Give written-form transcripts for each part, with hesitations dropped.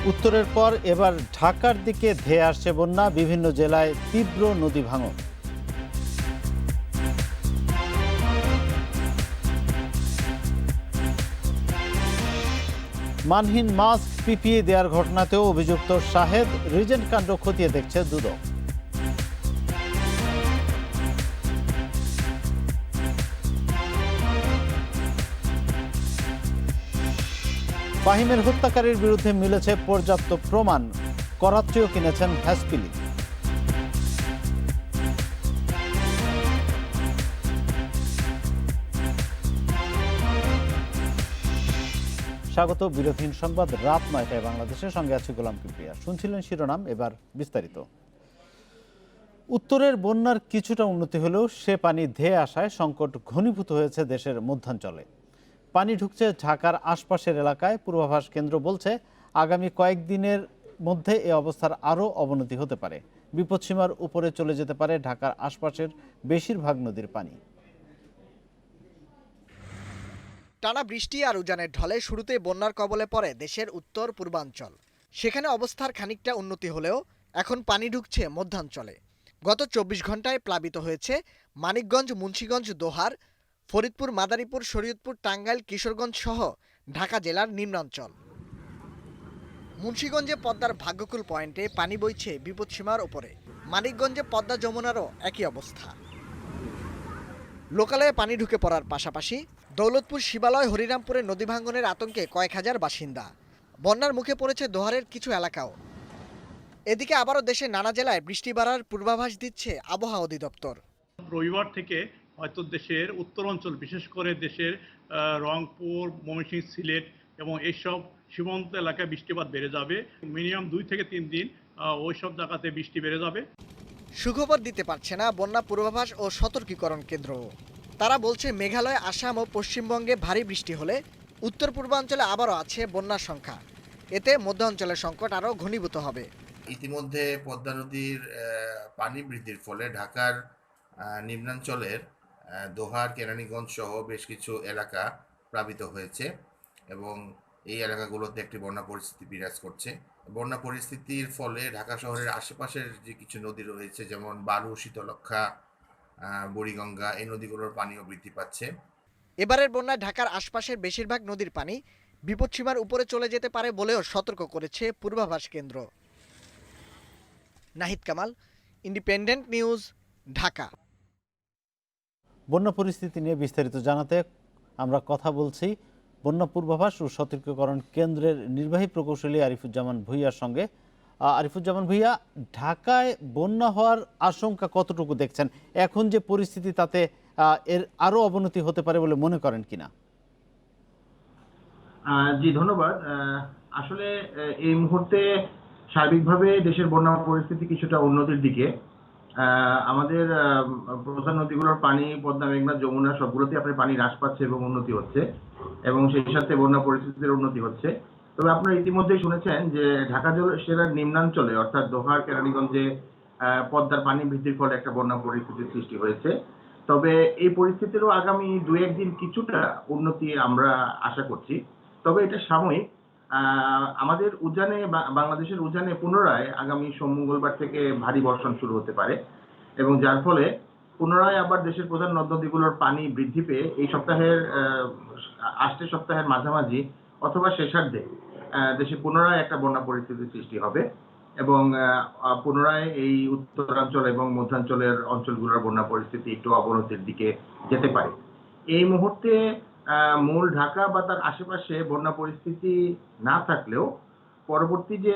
উত্তরের পর এবার ঢাকার দিকে ধেয়ে আসছে বন্যা, বিভিন্ন জেলায় তীব্র নদী ভাঙন। মানহীন মাস্ক পিপিই দেওয়ার ঘটনাতেও অভিযুক্ত শাহেদ, রিজেন্ট কাণ্ড খতিয়ে দেখছে দুদক। ফাহিমের হত্যাকারীর বিরুদ্ধে মিলেছে পর্যাপ্ত প্রমাণ, করাচ্চিও কিনেছেন হ্যাসপিলি। স্বাগত বিরোধীন সংবাদ রাত ৯টায় বাংলাদেশের সঙ্গে আছে গোলাম কিবরিয়া। শুনছিলেন শিরোনাম, এবার বিস্তারিত। উত্তরের বন্যার কিছুটা উন্নতি হলেও সে পানি ধেয়ে আসায় সংকট ঘনীভূত হয়েছে দেশের মধ্যাঞ্চলে। পানি ঢুকছে ঢাকার আশপাশের এলাকায়। পূর্বাভাস কেন্দ্র বলছে আগামী কয়েকদিনের মধ্যে এ অবস্থার আরও অবনতি হতে পারে। বিপদসীমার উপরে চলে যেতে পারে ঢাকার আশপাশের বেশিরভাগ নদীর পানি। টানা বৃষ্টি আর উজানের ঢলে শুরুতেই বন্যার কবলে পড়ে দেশের উত্তর পূর্বাঞ্চল। সেখানে অবস্থার খানিকটা উন্নতি হলেও এখন পানি ঢুকছে মধ্যাঞ্চলে। গত ২৪ ঘন্টায় প্লাবিত হয়েছে মানিকগঞ্জ, মুন্সিগঞ্জ, দোহার, ফরিদপুর, মাদারীপুর, শরীয়তপুর, টাঙ্গাইল, কিশোরগঞ্জ সহ ঢাকা জেলার নিম্নাঞ্চল। মুন্সিগঞ্জে পদ্মার ভাগ্যকুল পয়েন্টে পানি বইছে বিপদসীমার ওপরে। মানিকগঞ্জে পদ্মা যমুনারও একই অবস্থা। লোকালয়ে পানি ঢুকে পড়ার পাশাপাশি দৌলতপুর, শিবালয়, হরিরামপুরে নদী ভাঙ্গনের আতঙ্কে কয়েক হাজার বাসিন্দা। বন্যার মুখে পড়েছে দোহারের কিছু এলাকাও। এদিকে আবারও দেশের নানা জেলায় বৃষ্টি বাড়ার পূর্বাভাস দিচ্ছে আবহাওয়া অধিদপ্তর। রবিবার থেকে হয়তো দেশের উত্তর অঞ্চল, বিশেষ করে দেশের রংপুর, ময়মনসিংহ, সিলেট এবং এইসব সীমান্ত এলাকায় বৃষ্টিপাত বেড়ে যাবে। মিনিমাম 2 থেকে 3 দিন ওই সব জায়গাতে বৃষ্টি বেড়ে যাবে। সুখবর দিতে পারছে না বন্যা পূর্বাভাস ও সতর্কীকরণ কেন্দ্র। তারা বলছে মেঘালয়, আসাম ও পশ্চিমবঙ্গে ভারী বৃষ্টি হলে উত্তর পূর্বাঞ্চলে আবারও আছে বন্যার সংখ্যা। এতে মধ্য অঞ্চলের সংকট আরও ঘনীভূত হবে। ইতিমধ্যে পদ্মা নদীর পানি বৃদ্ধির ফলে ঢাকার নিম্নাঞ্চলের দোহার, কেরানীগঞ্জ সহ বেশ কিছু এলাকা প্লাবিত হয়েছে এবং এই এলাকাগুলোতে একটি বন্যা পরিস্থিতি বিরাজ করছে। বন্যা পরিস্থিতির ফলে ঢাকা শহরের আশেপাশের যে কিছু নদী রয়েছে, যেমন বালু, শীতলক্ষা, বুড়িগঙ্গা, এই নদীগুলোর পানিও বৃদ্ধি পাচ্ছে। এবারের বন্যায় ঢাকার আশপাশের বেশিরভাগ নদীর পানি বিপদসীমার উপরে চলে যেতে পারে বলেও সতর্ক করেছে পূর্বাভাস কেন্দ্র। Nahid Kamal, independent news, Dhaka. বন্যা পরিস্থিতি নিয়ে বিস্তারিত জানাতে আমরা কথা বলছি বন্যা পূর্বাভাস ও সতর্কীকরণ কেন্দ্রের নির্বাহী প্রকৌশলী আরিফুজ্জামান ভূঁইয়ার সঙ্গে। আরিফুজ্জামান ভূঁইয়া, ঢাকায় বন্যা হওয়ার আশঙ্কা কতটুকু দেখছেন? এখন যে পরিস্থিতি, তাতে এর আরও অবনতি হতে পারে বলে মনে করেন কিনা? জি, ধন্যবাদ। আসলে এই মুহূর্তে সার্বিকভাবে দেশের বন্যা পরিস্থিতি কিছুটা উন্নতির দিকে। আমাদের প্রধান নদীগুলোর পানি, পদ্মা, মেঘনা, যমুনা, সবগুলোতে আপনার পানি হ্রাস পাচ্ছে এবং উন্নতি হচ্ছে এবং সেই সাথে বন্যা পরিস্থিতির উন্নতি হচ্ছে। তবে আপনারা ইতিমধ্যেই শুনেছেন যে ঢাকা জেলার নিম্নাঞ্চলে অর্থাৎ দোহার, কেরানীগঞ্জে পদ্মার পানি বৃদ্ধির ফলে একটা বন্যা পরিস্থিতির সৃষ্টি হয়েছে। তবে এই পরিস্থিতিরও আগামী 2-1 দিন কিছুটা উন্নতি আমরা আশা করছি। তবে এটা সাময়িক। আমাদের উজানে, বাংলাদেশের উজানে পুনরায় আগামী মঙ্গলবার থেকে ভারী বর্ষণ শুরু হতে পারে এবং যার ফলে পুনরায় আবার দেশের প্রধান নদ নদীগুলোর পানি বৃদ্ধি পেয়ে এই সপ্তাহের আসছে সপ্তাহের মাঝামাঝি অথবা শেষার্ধে দেশে পুনরায় একটা বন্যা পরিস্থিতির সৃষ্টি হবে এবং পুনরায় এই উত্তরাঞ্চল এবং মধ্যাঞ্চলের অঞ্চলগুলোর বন্যা পরিস্থিতি একটু অবনতির দিকে যেতে পারে। এই মুহূর্তে মূল ঢাকা বা তার আশেপাশে বন্যা পরিস্থিতি না থাকলেও পরবর্তী যে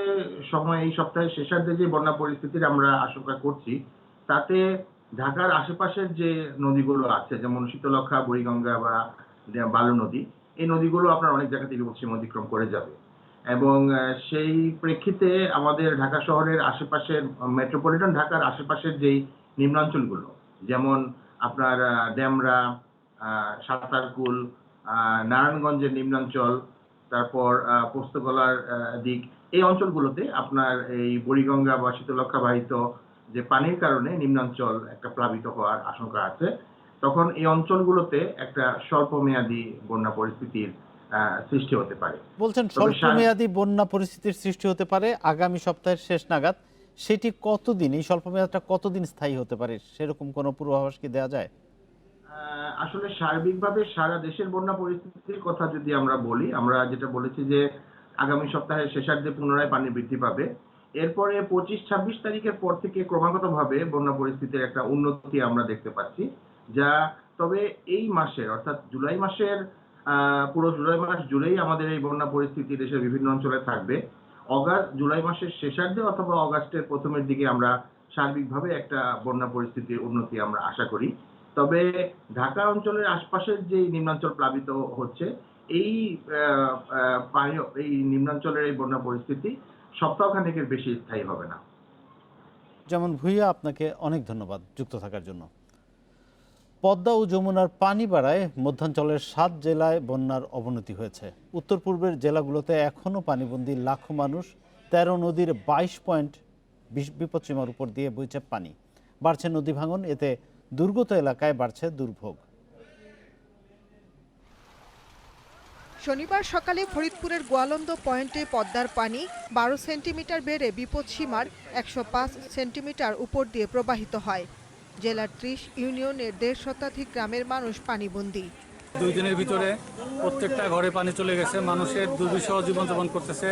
সময়, এই সপ্তাহের শেষার্ধে যে বন্যা পরিস্থিতির আমরা আশঙ্কা করছি, তাতে ঢাকার আশেপাশের যে নদীগুলো আছে, যেমন শীতলক্ষা, বুড়িগঙ্গা বা বালু নদী, এই নদীগুলো আপনার অনেক জায়গা থেকে পশ্চিম অতিক্রম করে যাবে এবং সেই প্রেক্ষিতে আমাদের ঢাকা শহরের আশেপাশের, মেট্রোপলিটন ঢাকার আশেপাশের যেই নিম্নাঞ্চলগুলো, যেমন আপনার ডেমরা, সাতারকুল, নারায়ণগঞ্জের নিম্নাঞ্চল, তারপর পোস্তগোলার দিক, এই অঞ্চলগুলোতে আপনার এই বুড়িগঙ্গা বা শীতলক্ষা বাহিত যে পানির কারণে নিম্নাঞ্চল একটা প্লাবিত হওয়ার আশঙ্কা আছে। তখন এই অঞ্চলগুলোতে একটা স্বল্প মেয়াদী বন্যা পরিস্থিতির সৃষ্টি হতে পারে। বলছেন তবে স্বল্পমেয়াদী বন্যা পরিস্থিতির সৃষ্টি হতে পারে আগামী সপ্তাহের শেষ নাগাদ, সেটি কতদিন, এই স্বল্পমেয়াদটা কতদিন স্থায়ী হতে পারে, সেরকম কোনো পূর্বাভাস কি দেওয়া যায়? আসলে সার্বিকভাবে সারা দেশের বন্যা পরিস্থিতির কথা যদি আমরা বলি, আমরা যেটা বলেছি যে আগামী সপ্তাহের শেষার্ধে পুনরায় পানি বৃদ্ধি পাবে। এরপরে 25-26 তারিখের পর থেকে ক্রমাগতভাবে বন্যা পরিস্থিতির একটা উন্নতি আমরা দেখতে পাচ্ছি, যা তবে এই মাসের অর্থাৎ জুলাই মাসের পুরো জুলাই মাস জুড়েই আমাদের এই বন্যা পরিস্থিতি দেশের বিভিন্ন অঞ্চলে থাকবে। জুলাই মাসের শেষার্ধে অথবা অগাস্টের প্রথমের দিকে আমরা সার্বিকভাবে একটা বন্যা পরিস্থিতির উন্নতি আমরা আশা করি। তবে ঢাকা অঞ্চলের আশপাশের যে নিম্নাঞ্চল প্লাবিত হচ্ছে, এই এই নিম্নাঞ্চলের এই বন্যা পরিস্থিতি সপ্তাহখানেকের বেশি স্থায়ী হবে না। যেমন ভূঁইয়া, আপনাকে অনেক ধন্যবাদ যুক্ত থাকার জন্য। পদ্মা ও যমুনার পানি বাড়ায় মধ্যাঞ্চলের 7 জেলায় বন্যার অবনতি হয়েছে। উত্তর পূর্বের জেলাগুলোতে এখনও পানিবন্দী লাখো মানুষ। 13 নদীর 22 পয়েন্ট বিপদসীমার উপর দিয়ে বইছে পানি। বাড়ছে নদী ভাঙন, এতে দুর্গত এলাকায় বাড়ছে দুর্ভোগ। শনিবার সকালে ফরিদপুরের গোয়ালন্দ পয়েন্টে পদ্মার পানি 12 সেন্টিমিটার বেড়ে বিপদসীমার 105 সেন্টিমিটার উপর দিয়ে প্রবাহিত হয়। জেলার 30 ইউনিয়নের 1.5 শতাধিক গ্রামের মানুষ পানিবন্দী। 2 দিনের ভিতরে প্রত্যেকটা ঘরে পানি চলে গেছে, মানুষের দুর্বিষহ জীবনযাপন করতেছে।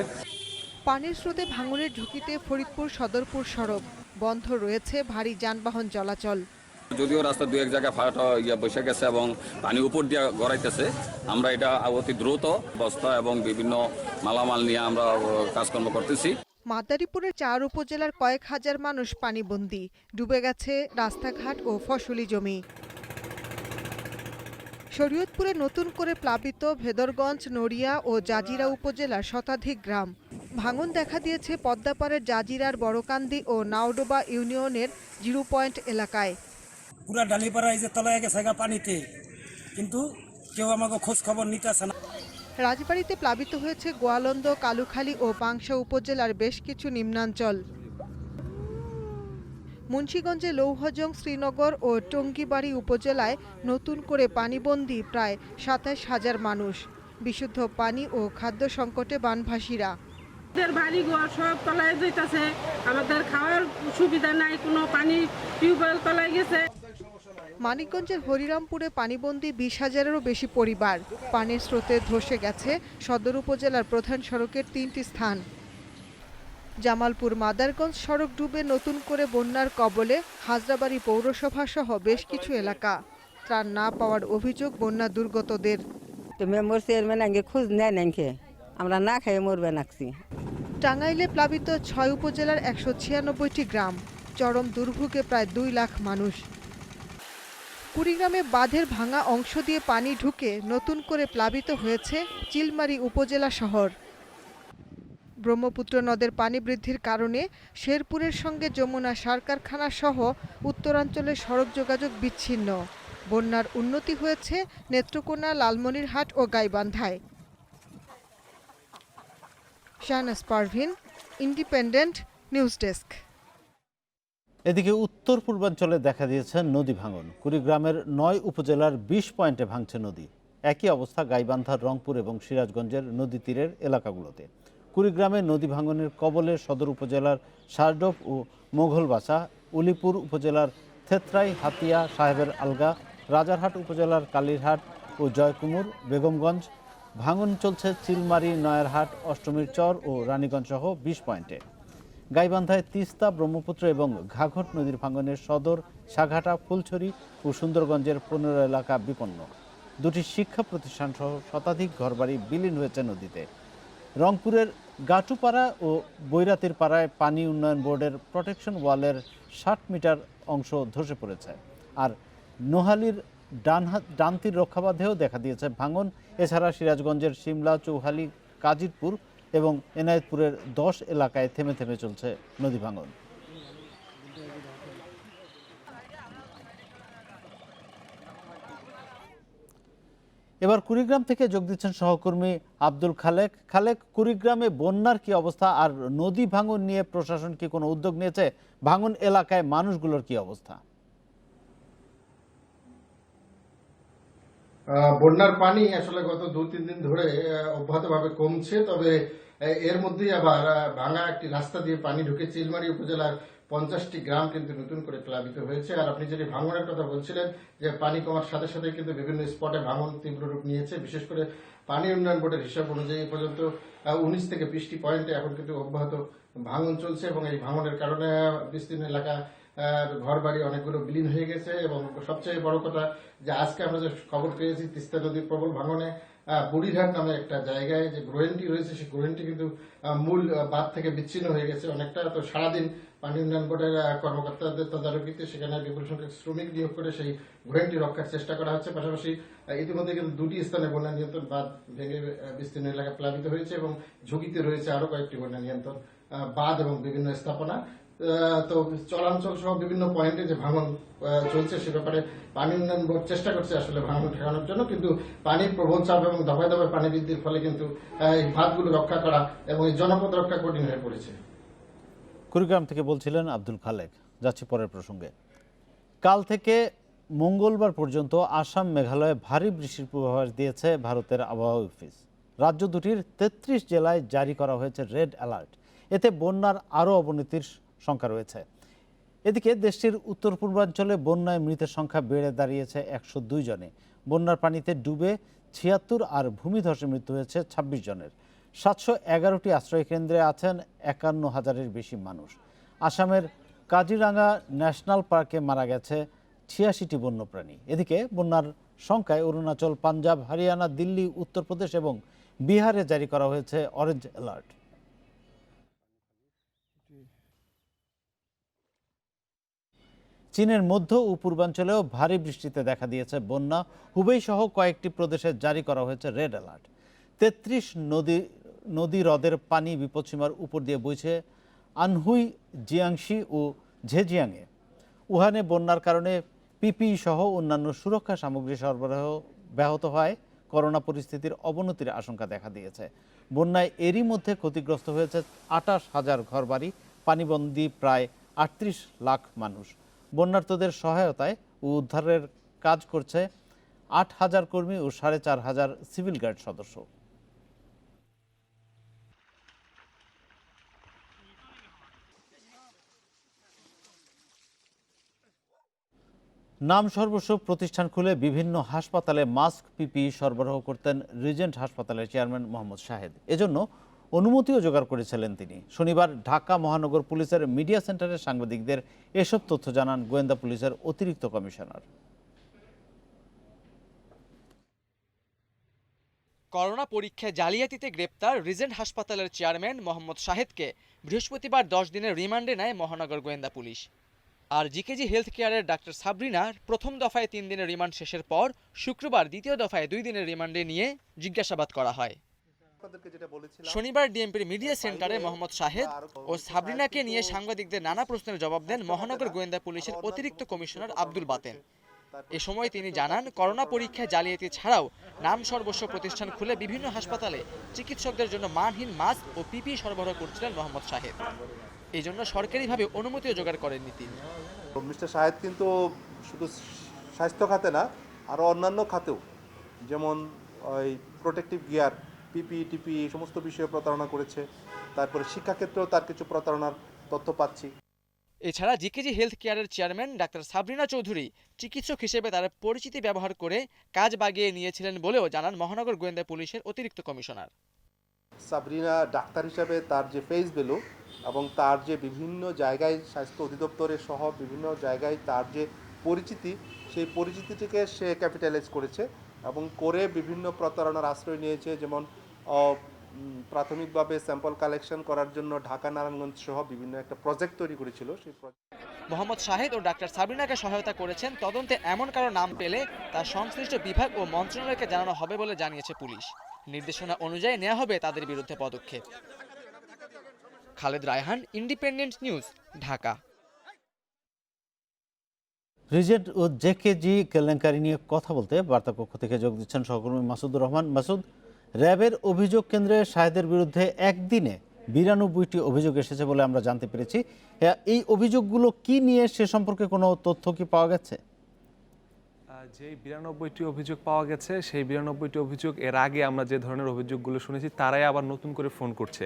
পানির স্রোতে ভাঙনের ঝুঁকিতে ফরিদপুর সদরপুর সড়ক বন্ধ রয়েছে ভারী যানবাহন চলাচল। যদিও রাস্তা 2-1 জায়গায় ফাটা বসে গেছে এবং পানি উপর দিয়ে গড়াইতেছে, আমরা এটা অতি দ্রুত বস্তা এবং বিভিন্ন মালামাল নিয়ে আমরা কাজকর্ম করতেছি। মাদারীপুরের 4 উপজেলার কয়েক হাজার মানুষ পানিবন্দী। ডুবে গেছে রাস্তাঘাট ও ফসলি জমি। শরীয়তপুরে নতুন করে প্লাবিত ভেদরগঞ্জ, নড়িয়া ও জাজিরা উপজেলার শতাধিক গ্রাম। ভাঙন দেখা দিয়েছে পদ্মাপাড়ের জাজিরার বড়কান্দি ও নাওডোবা ইউনিয়নের 0 পয়েন্ট এলাকায়। পুরা ডালিপাড়া এই যে তলায় গেছে পানিতে, কিন্তু কেউ আমাকে খোঁজ খবর নিতে আসে না। রাজবাড়ীতে প্লাবিত হয়েছে গোয়ালন্দ, কালুখালী ও পাংশা উপজেলার বেশ কিছু নিম্নাঞ্চল। মুন্সিগঞ্জে লৌহজং, শ্রীনগর ও টঙ্গীবাড়ি উপজেলায় নতুন করে পানিবন্দী প্রায় 27,000 মানুষ। বিশুদ্ধ পানি ও খাদ্য সংকটে বানভাসীরা। বাড়ি ঘর সব তলায় যাইতেছে, আমাদের খাওয়ার সুবিধা নাই, কোনো পানি টিউবওয়েল তলায় গেছে। মানিকগঞ্জের হরিরামপুরে পানিবন্দী 20,000-এরও বেশি পরিবার। পানির স্রোতে ধসে গেছে সদর উপজেলার প্রধান সড়কের 3টি স্থান। জামালপুর মাদারগঞ্জ সড়ক ডুবে নতুন করে বন্যার কবলে হাজরাবাড়ি পৌরসভা সহ বেশ কিছু এলাকা। ত্রাণ না পাওয়ার অভিযোগ বন্যা দুর্গতদের। মেম্বার চেয়ারম্যান আগে খোঁজ নেয় নাকি, আমরা না খেয়ে মরবে নাকছি। টাঙ্গাইলে প্লাবিত 6 উপজেলার 196টি গ্রাম। চরম দুর্ভোগে প্রায় 2 লাখ মানুষ। কুড়িগ্রামে বাঁধের ভাঙা অংশ দিয়ে পানি ঢুকে নতুন করে প্লাবিত হয়েছে চিলমারী উপজেলা শহর। ব্রহ্মপুত্র নদের পানি বৃদ্ধির কারণে শেরপুরের সঙ্গে যমুনা সার কারখানা সহ উত্তরাঞ্চলের সড়ক যোগাযোগ বিচ্ছিন্ন। বন্যার উন্নতি হয়েছে নেত্রকোনা, লালমনিরহাট ও গাইবান্ধায়। Shahnaz Parvin, independent news desk. এদিকে উত্তর পূর্বাঞ্চলে দেখা দিয়েছে নদী ভাঙন। কুড়িগ্রামের 9 উপজেলার 20 পয়েন্টে ভাঙছে নদী। একই অবস্থা গাইবান্ধার রংপুর এবং সিরাজগঞ্জের নদী তীরের এলাকাগুলোতে। কুড়িগ্রামে নদী ভাঙনের কবলে সদর উপজেলার শারডোপ ও মোঘলবাসা, উলিপুর উপজেলার থেত্রাই, হাতিয়া, সাহেবের আলগা, রাজারহাট উপজেলার কালীরহাট ও জয়কুমুর, বেগমগঞ্জ। ভাঙন চলছে চিলমারি, নয়ারহাট, অষ্টমীর চর ও রানীগঞ্জ সহ 20 পয়েন্টে। গাইবান্ধায় তিস্তা, ব্রহ্মপুত্র এবং ঘাঘট নদীর ভাঙনের সদর, সাঘাটা, ফুলছড়ি ও সুন্দরগঞ্জের 15 এলাকা বিপন্ন। 2টি শিক্ষা প্রতিষ্ঠান সহ শতাধিক ঘরবাড়ি বিলীন হয়েছে নদীতে। রংপুরের গাটুপাড়া ও বৈরাতির পাড়ায় পানি উন্নয়ন বোর্ডের প্রোটেকশন ওয়ালের 60 মিটার অংশ ধসে পড়েছে। আর নোহালির ডানতির রক্ষাবাঁধেও দেখা দিয়েছে ভাঙন। এছাড়া সিরাজগঞ্জের সিমলা, চৌহালি, কাজিরপুর এবং এনায়েতপুরের 10 এলাকায় থেমে থেমে চলছে নদী ভাঙন। এবার কুড়িগ্রাম থেকে যোগ দিচ্ছেন সহকর্মী আব্দুল খালেক। খালেক, কুড়িগ্রামে বন্যার কি অবস্থা আর নদী ভাঙন নিয়ে প্রশাসন কি কোনো উদ্যোগ নিয়েছে? ভাঙন এলাকায় মানুষগুলোর কি অবস্থা? বন্যার পানি আসলে গত 2-3 দিন ধরে অব্যাহতভাবে কমছে, তবে এর মধ্যেই আবার ভাঙা একটি রাস্তা দিয়ে পানি ঢুকে চিলমারি উপজেলার 50টি গ্রাম কিন্তু নতুন করে প্লাবিত হয়েছে। আর আপনি যদি ভাঙনের কথা বলছিলেন, যে পানি কমার সাথে সাথে কিন্তু বিভিন্ন স্পটে ভাঙন তীব্র রূপ নিয়েছে। বিশেষ করে পানি উন্নয়ন বোর্ডের হিসাব অনুযায়ী এ পর্যন্ত 19 থেকে 20টি পয়েন্টে এখন কিন্তু অব্যাহত ভাঙন চলছে, এবং এই ভাঙনের কারণে বিস্তীর্ণ এলাকা ঘরবাড়ি অনেকগুলো বিলীন হয়ে গেছে। এবং সবচেয়ে বড় কথা যে আজকে আমরা যে খবর পেয়েছি, তিস্তা নদীর প্রবল ভাঙনে বুড়িঘাট নামে একটা জায়গায় যে গ্রোয়েনটি রয়েছে, সেই গ্রোয়েনটি কিন্তু মূল বাঁধ থেকে বিচ্ছিন্ন হয়ে গেছে অনেকটা। তো সারাদিন পানি উন্নয়ন বোর্ডের কর্মকর্তাদের তদারকিতে সেখানে বিপুল সংখ্যক শ্রমিক নিয়োগ করে সেই গ্রোয়েনটি রক্ষার চেষ্টা করা হচ্ছে। পাশাপাশি ইতিমধ্যে কিন্তু 2টি স্থানে বন্যা নিয়ন্ত্রণ বাঁধ ভেঙে বিস্তীর্ণ এলাকা প্লাবিত হয়েছে, এবং ঝুঁকিতে রয়েছে আরো কয়েকটি বন্যা নিয়ন্ত্রণ বাঁধ এবং বিভিন্ন স্থাপনা। তো চলাঞ্চল সহ বিভিন্ন পয়েন্টে যে ভাঙন চলছে, সে ব্যাপারে পানি উন্নয়ন বোর্ড চেষ্টা করছে আসলে ভাঙন ঠেকানোর জন্য, কিন্তু পানির প্রবল চাপ এবং দফায় দফায় পানি বৃদ্ধির ফলে কিন্তু এই বাঁধগুলো রক্ষা করা এবং এই জনপদ রক্ষা কঠিন হয়ে পড়েছে। কুড়িগ্রাম থেকে বলছিলেন আব্দুল খালেক। যাচ্ছি পরের প্রসঙ্গে। কাল থেকে মঙ্গলবার পর্যন্ত আসাম মেঘালয়ে ভারী বৃষ্টির পূর্বাভাস দিয়েছে ভারতের আবহাওয়া অফিস। রাজ্য দুটির 33 জেলায় জারি করা হয়েছে রেড অ্যালার্ট। এতে বন্যার আরও অবনতির সংখ্যা রয়েছে। এদিকে দেশটির উত্তর পূর্বাঞ্চলে বন্যায় মৃতের সংখ্যা বেড়ে দাঁড়িয়েছে 102 জনে। বন্যার পানিতে ডুবে 76 আর ভূমিধসে মৃত্যু হয়েছে 26 জনের। 711টি আশ্রয়কেন্দ্রে আছেন 51,000-এর বেশি মানুষ। আসামের কাজিরাঙ্গা ন্যাশনাল পার্কে মারা গেছে 86টি বন্যপ্রাণী। এদিকে বন্যার সংখ্যায় অরুণাচল, পাঞ্জাব, হরিয়ানা, দিল্লি, উত্তরপ্রদেশ এবং বিহারে জারি করা হয়েছে অরেঞ্জ অ্যালার্ট। চীনের মধ্য ও পূর্বাঞ্চলেও ভারী বৃষ্টিতে দেখা দিয়েছে বন্যা। হুবেই সহ কয়েকটি প্রদেশে জারি করা হয়েছে রেড অ্যালার্ট। 33 নদী হ্রদের পানি বিপদসীমার উপর দিয়ে বইছে আনহুই, জিয়াংশি ও ঝেজিয়াংয়ে। উহানে বন্যার কারণে পিপিই সহ অন্যান্য সুরক্ষা সামগ্রী সরবরাহ ব্যাহত হয়। করোনা পরিস্থিতির অবনতির আশঙ্কা দেখা দিয়েছে। বন্যায় এরই মধ্যে ক্ষতিগ্রস্ত হয়েছে 28,000 ঘরবাড়ি, পানিবন্দী প্রায় 38 লাখ মানুষ। বন্যার্তদের সহায়তায় ও উদ্ধারের কাজ করছে 8,000 কর্মী ও 4,500 সিভিল গার্ড সদস্য। নাম সর্বস্ব প্রতিষ্ঠান খুলে বিভিন্ন হাসপাতালে মাস্ক, পিপিই সরবরাহ করতেন রিজেন্ট হাসপাতালের চেয়ারম্যান মোহাম্মদ শাহেদ। এজন্য অনুমতিও জোগাড় করেছিলেন তিনি। শনিবার ঢাকা মহানগর পুলিশের মিডিয়া সেন্টারের সাংবাদিকদের এসব তথ্য জানান গোয়েন্দা পুলিশের অতিরিক্ত কমিশনার। করোনা পরীক্ষায় জালিয়াতিতে গ্রেপ্তার রিজেন্ট হাসপাতালের চেয়ারম্যান মোহাম্মদ শাহেদকে বৃহস্পতিবার 10 দিনের রিমান্ডে নেয় মহানগর গোয়েন্দা পুলিশ। আর জিকেজি হেলথ কেয়ারের ডাক্তার সাবরিনার প্রথম দফায় 3 দিনের রিমান্ড শেষের পর শুক্রবার দ্বিতীয় দফায় 2 দিনের রিমান্ডে নিয়ে জিজ্ঞাসাবাদ করা হয়। শনিবার ডিএমপির মিডিয়া সেন্টারে মোহাম্মদ শাহেদ ও সাবরিনাকে নিয়ে সাংবাদিকদের নানা প্রশ্নের জবাব দেন মহানগর গোয়েন্দা পুলিশের অতিরিক্ত কমিশনার আব্দুল বাতেন। এ সময় তিনি জানান, করোনা পরীক্ষায় জালিয়াতি ছাড়াও নাম সর্বস্ব প্রতিষ্ঠান খুলে বিভিন্ন হাসপাতালে চিকিৎসকদের জন্য মানহীন মাস্ক ও পিপিই সরবরাহ করছিলেন মোহাম্মদ শাহেদ। এই জন্য সরকারিভাবে অনুমতিও জোগাড় করেননি তিনি। মিস্টার শাহেদ কিন্তু শুধু স্বাস্থ্য খাতে না, আরও অন্যান্য খাতেও, যেমন ওই প্রোটেক্টিভ গিয়ার, পিপিই, টিপিই এই সমস্ত বিষয়ে প্রতারণা করেছে। তারপরে শিক্ষাক্ষেত্রেও তার কিছু প্রতারণার তথ্য পাচ্ছি। এছাড়া জিকেজি হেলথ কেয়ারের চেয়ারম্যান ডাক্তার সাবরিনা চৌধুরী চিকিৎসক হিসেবে তার পরিচিতি ব্যবহার করে কাজ বাগিয়ে নিয়েছিলেন বলেও জানান মহানগর গোয়েন্দা পুলিশের অতিরিক্ত কমিশনার। সাবরিনা ডাক্তার হিসাবে তার যে ফেস ভ্যালু এবং তার যে বিভিন্ন জায়গায় স্বাস্থ্য অধিদপ্তরের সহ বিভিন্ন জায়গায় তার যে পরিচিতি, সেই পরিচিতিটিকে সে ক্যাপিটালাইজ করেছে এবং করে বিভিন্ন প্রতারণার আশ্রয় নিয়েছে। যেমন প্রাথমিকভাবে স্যাম্পল কালেকশন করার জন্য ঢাকা, নারায়ণগঞ্জ সহ বিভিন্ন একটা প্রজেক্ট তৈরি করেছিল। সেই মোহাম্মদ শাহেদ ও ডাক্তার সাবরিনাকে সহায়তা করেছেন। তদন্তে এমন কারো নাম পেলে তার সংশ্লিষ্ট বিভাগ ও মন্ত্রণালয়কে জানানো হবে বলে জানিয়েছে পুলিশ। নির্দেশনা অনুযায়ী নেওয়া হবে তাদের বিরুদ্ধে পদক্ষেপ। Khaled Raihan, independent news, Dhaka. Regent ও জেকেজি কেলেঙ্কারি নিয়ে কথা বলতে বার্তাকক্ষ থেকে যোগ দিচ্ছেন সহকর্মী মাসুদুর রহমান। মাসুদ, র্যাবের অভিযোগ কেন্দ্রে শাহেদের বিরুদ্ধে একদিনে 92টি অভিযোগ এসেছে বলে আমরা জানতে পেরেছি। এই অভিযোগগুলো কি নিয়ে, সে সম্পর্কে কোনো তথ্য কি পাওয়া গেছে? যে 92টি অভিযোগ পাওয়া গেছে সেই 92টি অভিযোগ এর আগে আমরা যে ধরনের অভিযোগগুলো শুনেছি তারাই আবার নতুন করে ফোন করছে।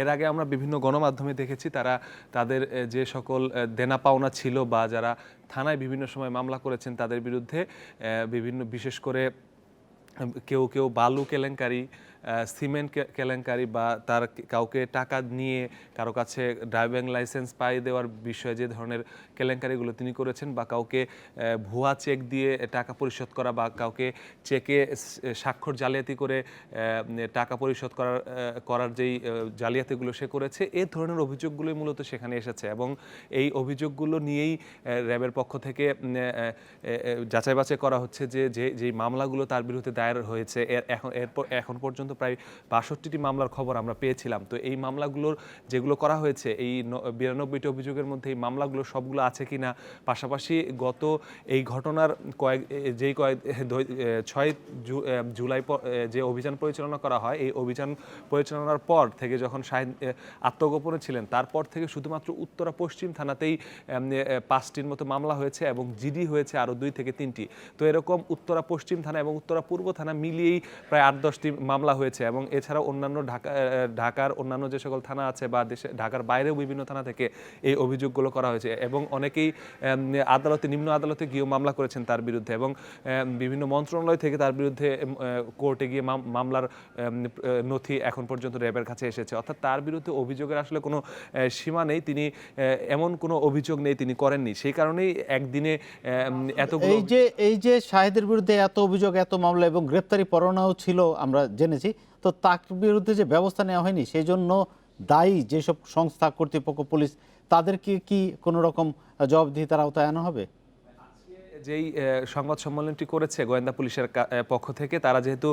এর আগে আমরা বিভিন্ন গণমাধ্যমে দেখেছি তারা তাদের যে সকল দেনা পাওনা ছিল বা যারা থানায় বিভিন্ন সময় মামলা করেছেন তাদের বিরুদ্ধে বিভিন্ন বিশেষ করে কেউ কেউ বালু কেলেঙ্কারি, সিমেন্ট কেলেঙ্কারি বা তার কাউকে টাকা নিয়ে কারো কাছে ড্রাইভিং লাইসেন্স পাই দেওয়ার বিষয়ে যে ধরনের কেলেঙ্কারিগুলো তিনি করেছেন, বা কাউকে ভুয়া চেক দিয়ে টাকা পরিশোধ করা বা কাউকে চেকে স্বাক্ষর জালিয়াতি করে টাকা পরিশোধ করার যেই জালিয়াতিগুলো সে করেছে, এই ধরনের অভিযোগগুলোই মূলত সেখানে এসেছে। এবং এই অভিযোগগুলো নিয়েই র্যাবের পক্ষ থেকে যাচাই বাছাই করা হচ্ছে যে যেই মামলাগুলো তার বিরুদ্ধে দায়ের হয়েছে এখন পর্যন্ত প্রায় 62টি মামলার খবর আমরা পেয়েছিলাম। তো এই মামলাগুলোর যেগুলো করা হয়েছে এই 92টি অভিযোগের মধ্যে এই মামলাগুলো সবগুলো আছে কিনা, পাশাপাশি গত এই ঘটনার 6 জুলাই যে অভিযান পরিচালনা করা হয়, এই অভিযান পরিচালনার পর থেকে যখন শাহিদ আত্মগোপনে ছিলেন তারপর থেকে শুধুমাত্র উত্তরা পশ্চিম থানাতেই 5টির মতো মামলা হয়েছে এবং জিডি হয়েছে আরও 2 থেকে 3টি। তো এরকম উত্তরা পশ্চিম থানা এবং উত্তরা পূর্ব থানা মিলিয়েই প্রায় 8-10টি মামলা হয়েছে। এবং এছাড়াও অন্যান্য ঢাকার অন্যান্য যে সকল থানা আছে বা ঢাকার বাইরেও বিভিন্ন থানা থেকে এই অভিযোগগুলো করা হয়েছে এবং অনেকেই নিম্ন আদালতে গিয়েও মামলা করেছেন তার বিরুদ্ধে, এবং বিভিন্ন মন্ত্রণালয় থেকে তার বিরুদ্ধে কোর্টে গিয়ে মামলার নথি এখন পর্যন্ত র্যাবের কাছে এসেছে। অর্থাৎ তার বিরুদ্ধে অভিযোগের আসলে কোনো সীমা নেই, তিনি এমন কোনো অভিযোগ নেই তিনি করেননি। সেই কারণেই একদিনে এতগুলো এই যে শাহিদের বিরুদ্ধে এত অভিযোগ, এত মামলা এবং গ্রেপ্তারি পরোয়ানাও ছিল আমরা জেনেছি, তো তার বিরুদ্ধে যে ব্যবস্থা নেওয়া হয়নি সেই জন্য দায়ী যেসব সংস্থা, কর্তৃপক্ষ, পুলিশ, তাদেরকে কি কোনো রকম জবাবদিহিতার আওতায় আনা হবে? যেই সংবাদ সম্মেলনটি করেছে গোয়েন্দা পুলিশের পক্ষ থেকে, তারা যেহেতু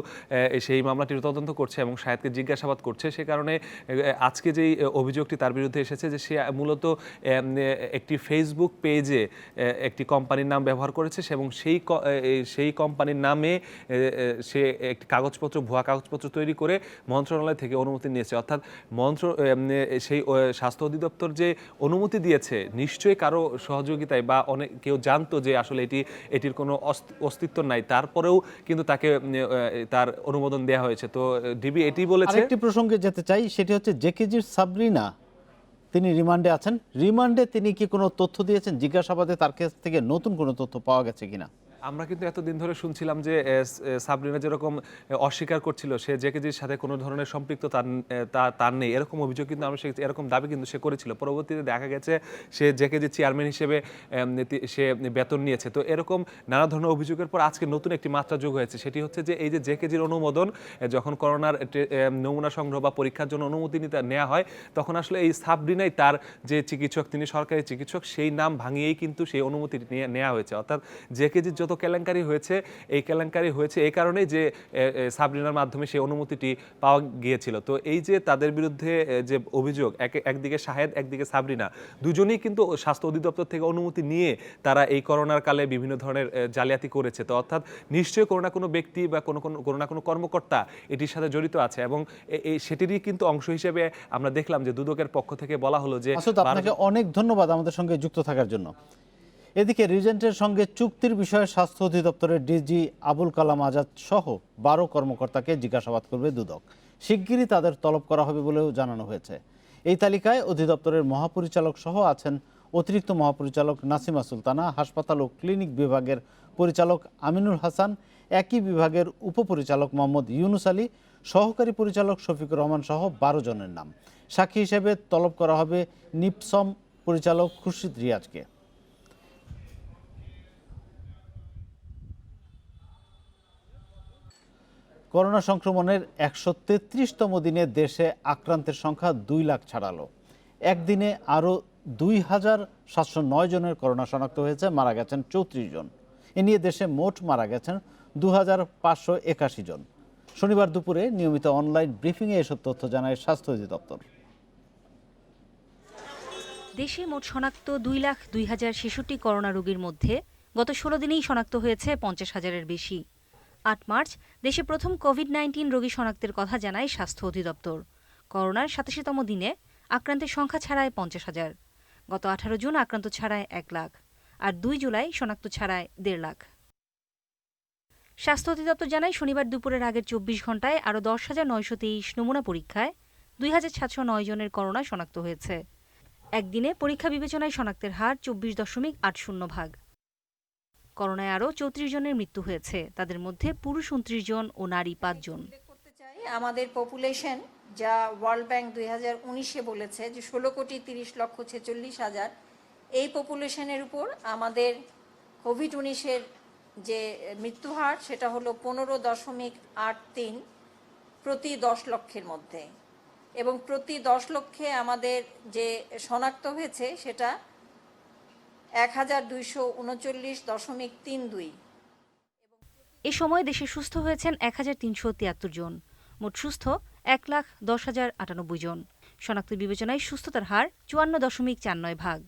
সেই মামলাটির তদন্ত করছে এবং শাহেদকে জিজ্ঞাসাবাদ করছে, সে কারণে আজকে যেই অভিযোগটি তার বিরুদ্ধে এসেছে যে সে মূলত একটি ফেসবুক পেজে একটি কোম্পানির নাম ব্যবহার করেছে এবং সেই কোম্পানির নামে সে একটি ভুয়া কাগজপত্র তৈরি করে মন্ত্রণালয় থেকে অনুমতি নিয়েছে। অর্থাৎ সেই স্বাস্থ্য অধিদপ্তর যে অনুমতি দিয়েছে নিশ্চয়ই কারো সহযোগিতায় বা কেউ জানতো যে আসলে এটির কোনো অস্তিত্ব নাই, তারপরেও কিন্তু তাকে তার অনুমোদন দেওয়া হয়েছে। তো ডিবি এটি বলেছে। আরেকটি প্রসঙ্গে যেতে চাই, সেটি হচ্ছে জেকেজির সাবরিনা, তিনি রিমান্ডে আছেন। রিমান্ডে তিনি কি কোনো তথ্য দিয়েছেন? জিজ্ঞাসাবাদে তার কাছ থেকে নতুন কোনো তথ্য পাওয়া গেছে কিনা? আমরা কিন্তু এতদিন ধরে শুনছিলাম যে সাবরিনা যেরকম অস্বীকার করছিল সে জেকেজির সাথে কোনো ধরনের সম্পৃক্ততা তার নেই, এরকম অভিযোগ কিন্তু আমরা এরকম দাবি কিন্তু সে করেছিল। পরবর্তীতে দেখা গেছে সে জেকেজির চেয়ারম্যান হিসেবে সে বেতন নিয়েছে। তো এরকম নানা ধরনের অভিযোগের পর আজকে নতুন একটি মাত্রা যোগ হয়েছে, সেটি হচ্ছে যে এই যে জেকেজির অনুমোদন, যখন করোনার নমুনা সংগ্রহ বা পরীক্ষার জন্য অনুমতি নেওয়া হয় তখন আসলে এই সাবরিনাই তার যে চিকিৎসক, তিনি সরকারি চিকিৎসক, সেই নাম ভাঙিয়েই কিন্তু সেই অনুমতি নেওয়া হয়েছে। অর্থাৎ জেকেজির যত কেলেঙ্কারি হয়েছে এই কারণেই যে সাবরিনার মাধ্যমে সেই অনুমতিটি পাওয়া গিয়েছিল। তো এই যে তাদের বিরুদ্ধে যে অভিযোগ, একদিকে শাহেদ একদিকে সাবরিনা, দুজনেই কিন্তু স্বাস্থ্য অধিদপ্তর থেকে অনুমতি নিয়ে তারা এই করোনার কালে বিভিন্ন ধরনের জালিয়াতি করেছে। তো অর্থাৎ নিশ্চয়ই কোনো না কোনো ব্যক্তি বা কোনো না কোনো কর্মকর্তা এটির সাথে জড়িত আছে এবং সেটিরই কিন্তু অংশ হিসেবে আমরা দেখলাম যে দুদকের পক্ষ থেকে বলা হলো যে। আপনাকে অনেক ধন্যবাদ আমাদের সঙ্গে যুক্ত থাকার জন্য। এদিকে রিজেন্টের সঙ্গে চুক্তির বিষয়ে স্বাস্থ্য অধিদপ্তরের ডিজি আবুল কালাম আজাদ সহ 12 কর্মকর্তাকে জিজ্ঞাসাবাদ করবে দুদক। শিগগিরই তাদের তলব করা হবে বলেও জানানো হয়েছে। এই তালিকায় অধিদপ্তরের মহাপরিচালক সহ আছেন অতিরিক্ত মহাপরিচালক নাসিমা সুলতানা, হাসপাতাল ও ক্লিনিক বিভাগের পরিচালক আমিনুল হাসান, একই বিভাগের উপপরিচালক মোহাম্মদ ইউনুস আলী, সহকারী পরিচালক শফিকুর রহমান সহ 12 জনের নাম। সাক্ষী হিসেবে তলব করা হবে নিপসম পরিচালক খুরশিদ রিয়াজকে। করোনা সংক্রমণের 133তম দিনে দেশে আক্রান্তের সংখ্যা 2 লাখ ছাড়ালো। একদিনে আরও 2709 জনের করোনা শনাক্ত হয়েছে, মারা গেছেন 34 জন। এ নিয়ে দেশে মোট মারা গেছেন 2581 জন। শনিবার দুপুরে নিয়মিত অনলাইন ব্রিফিংয়ে এসব তথ্য জানায় স্বাস্থ্য অধিদপ্তর। দেশে মোট শনাক্ত 2,02,066 করোনা রোগীর মধ্যে গত 16 দিনেই শনাক্ত হয়েছে 50,000-এর বেশি। 8 মার্চ দেশে প্রথম কোভিড-19 রোগী শনাক্তের কথা জানায় স্বাস্থ্য অধিদপ্তর। করোনার 87তম দিনে আক্রান্তের সংখ্যা ছাড়ায় 50,000। গত 18 জুন আক্রান্ত ছাড়ায় 1 লাখ, আর 2 জুলাই শনাক্ত ছাড়ায় 1.5 লাখ। স্বাস্থ্য অধিদপ্তর জানায় শনিবার দুপুরের আগের ২৪ ঘন্টায় আরও ১০,৯২৩ নমুনা পরীক্ষায় ২,৭০৯ জনের করোনা শনাক্ত হয়েছে। একদিনে পরীক্ষা বিবেচনায় শনাক্তের হার ২৪.৮০%। করোনায় আরও ৩৪ জনের মৃত্যু হয়েছে, তাদের মধ্যে পুরুষ ২৯ জন ও নারী ৫ জন। আমাদের পপুলেশন যা ওয়ার্ল্ড ব্যাংক 2019-এ বলেছে যে ১৬,৩০,৪৬,০০০, এই পপুলেশনের উপর আমাদের কোভিড-19-এর যে মৃত্যু হার সেটা হলো ১৫.৮৩ প্রতি ১০ লক্ষের মধ্যে, এবং প্রতি ১০ লক্ষে আমাদের যে শনাক্ত হয়েছে সেটা ১,২৩৯.৩২। এ সময় দেশে সুস্থ হয়েছেন ১,৩৭৩ জন। মোট সুস্থ ১,১০,০৯৮ জন। শনাক্ত বিবেচনায় সুস্থতার হার ৫৪.৪৯%।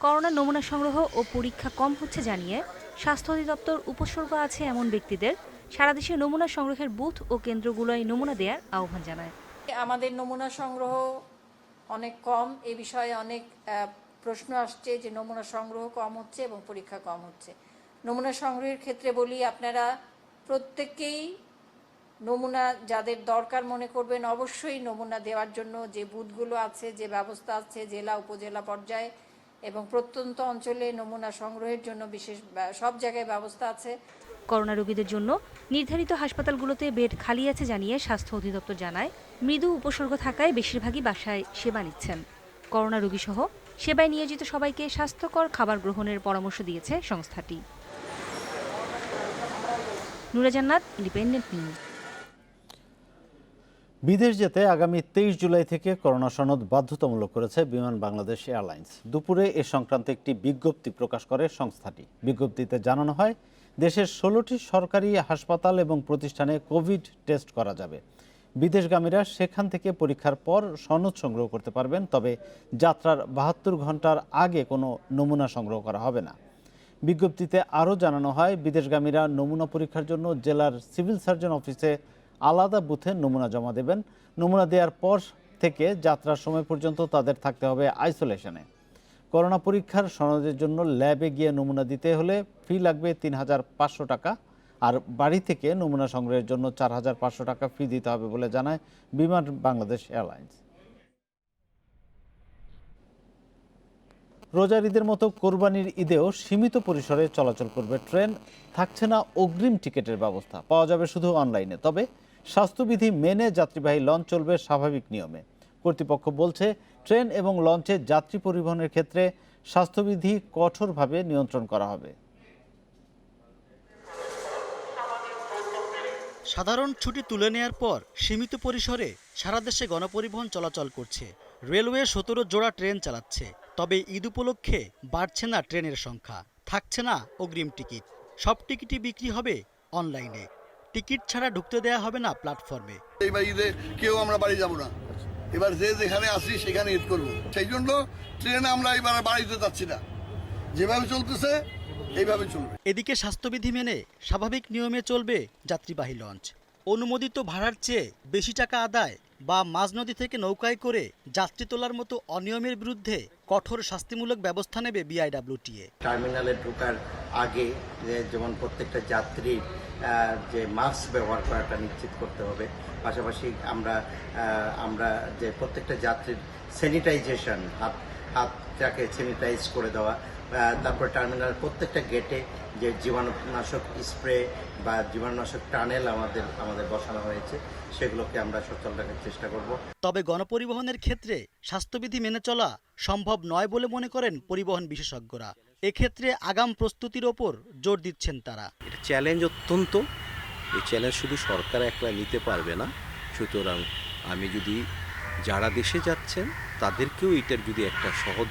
করোনা নমুনা সংগ্রহ ও পরীক্ষা কম হচ্ছে জানিয়ে স্বাস্থ্য অধিদপ্তর উপসর্গ আছে এমন ব্যক্তিদের সারা দেশে নমুনা সংগ্রহের বুথ ও কেন্দ্রগুলোয় নমুনা দেওয়ার আহ্বান জানায়। আমাদের নমুনা সংগ্রহ অনেক কম, এ বিষয়ে অনেক প্রশ্ন আসছে যে নমুনা সংগ্রহ কম হচ্ছে এবং পরীক্ষা কম হচ্ছে। নমুনা সংগ্রহের ক্ষেত্রে বলি, আপনারা প্রত্যেকেই নমুনা যাদের দরকার মনে করবেন অবশ্যই নমুনা দেওয়ার জন্য যে বুথগুলো আছে, যে ব্যবস্থা আছে জেলা উপজেলা পর্যায়ে এবং প্রত্যন্ত অঞ্চলে নমুনা সংগ্রহের জন্য বিশেষ সব জায়গায় ব্যবস্থা আছে। করোনা রোগীদের জন্য নির্ধারিত হাসপাতালগুলোতে বেড খালি আছে জানিয়ে স্বাস্থ্য অধিদপ্তর জানায় মৃদু উপসর্গ থাকায় বেশিরভাগই বাসায় সেবা নিচ্ছেন। করোনা রোগীসহ সেবায় নিয়োজিত সবাইকে স্বাস্থ্যকর খাবার গ্রহণের পরামর্শ দিয়েছে সংস্থাটি। নুরা জান্নাত, ইন্ডিপেন্ডেন্ট নিউজ। বিদেশ যেতে আগামী ২৩ জুলাই থেকে করোনা সনদ বাধ্যতামূলক করেছে বিমান বাংলাদেশ এয়ারলাইন্স। দুপুরে এ সংক্রান্ত একটি বিজ্ঞপ্তি প্রকাশ করে সংস্থাটি। বিজ্ঞপ্তিতে জানানো হয় দেশের ১৬টি সরকারি হাসপাতাল এবং প্রতিষ্ঠানে কোভিড টেস্ট করা যাবে। বিদেশগামীরা সেখান থেকে পরীক্ষার পর সনদ সংগ্রহ করতে পারবেন, তবে যাত্রার ৭২ ঘন্টার আগে কোনো নমুনা সংগ্রহ করা হবে না। বিজ্ঞপ্তিতে আরও জানানো হয় বিদেশগামীরা নমুনা পরীক্ষার জন্য জেলার সিভিল সার্জন অফিসে আলাদা বুথে নমুনা জমা দেবেন। নমুনা দেওয়ার পর থেকে যাত্রার সময় পর্যন্ত তাদের থাকতে হবে আইসোলেশনে। করোনা পরীক্ষার সনদের জন্য ল্যাবে গিয়ে নমুনা দিতে হলে ফি লাগবে ৩,৫০০ টাকা, আর বাড়ি থেকে নমুনা সংগ্রহের জন্য ৪,৫০০ টাকা ফি দিতে হবে বলে জানায় বিমান বাংলাদেশ এয়ারলাইন্স। রোজার ঈদের মতো কোরবানির ঈদেও সীমিত পরিসরে চলাচল করবে ট্রেন। থাকছে না অগ্রিম টিকিটের ব্যবস্থা, পাওয়া যাবে শুধু অনলাইনে। তবে স্বাস্থ্যবিধি মেনে যাত্রীবাহী লঞ্চ চলবে স্বাভাবিক নিয়মে। কর্তৃপক্ষ বলছে ট্রেন এবং লঞ্চে যাত্রী পরিবহনের ক্ষেত্রে স্বাস্থ্যবিধি কঠোরভাবে নিয়ন্ত্রণ করা হবে। সাধারণ ছুটি তুলে নেয়ার পর সীমিত পরিসরে সারা দেশে গণপরিবহন চলাচল করছে। রেলওয়ে ১৭ জোড়া ট্রেন চালাচ্ছে। তবে ঈদ উপলক্ষে বাড়ছে না ট্রেনের সংখ্যা, থাকছে না অগ্রিম টিকিট। সব টিকিটই বিক্রি হবে অনলাইনে। টিকিট ছাড়া ঢুকতে দেয়া হবে না প্ল্যাটফর্মে। এইবার ঈদে কেউ আমরা বাড়ি যাব না, এবার যে যেখানে আসি সেখানে ঈদ করবো। সেই জন্য ট্রেনে আমরা এবার বাড়িতে যাচ্ছি না, যেভাবে চলতেছে এইভাবে চলবে। এদিকে স্বাস্থ্যবিধি মেনে স্বাভাবিক নিয়মে চলবে যাত্রীবাহী লঞ্চ। অনুমোদিত ভাড়ার চেয়ে বেশি টাকা আদায় বা মাঝ নদী থেকে নৌকায় করে যাত্রী তোলার মতো অনিয়মের বিরুদ্ধে কঠোর শাস্তিমূলক ব্যবস্থা নেবে বিআইডব্লিউটিএ। টার্মিনালে ঢোকার আগে যেমন প্রত্যেকটা যাত্রীর যে মাস্ক ব্যবহার করাটা নিশ্চিত করতে হবে। পাশাপাশি আমরা যে প্রত্যেকটা যাত্রীর স্যানিটাইজেশন, হাতটাকে স্যানিটাইজ করে দেওয়া। তারপর টার্মিনাল প্রত্যেকটা গেটে যে জীবাণুনাশক স্প্রে বা জীবাণুনাশক টানেল আমাদের বসানো হয়েছে, সেগুলোকে আমরা সচল রাখার চেষ্টা করব। তবে গণপরিবহনের ক্ষেত্রে স্বাস্থ্যবিধি মেনে চলা সম্ভব নয় বলে মনে করেন পরিবহন বিশেষজ্ঞরা। এক্ষেত্রে আগাম প্রস্তুতির ওপর জোর দিচ্ছেন তারা। এটা চ্যালেঞ্জ অত্যন্ত, এই চ্যালেঞ্জ শুধু সরকার একলা নিতে পারবে না। সুতরাং আমি যদি যারা দেশে যাচ্ছেন তাদেরকেও এটার যদি একটা সহজ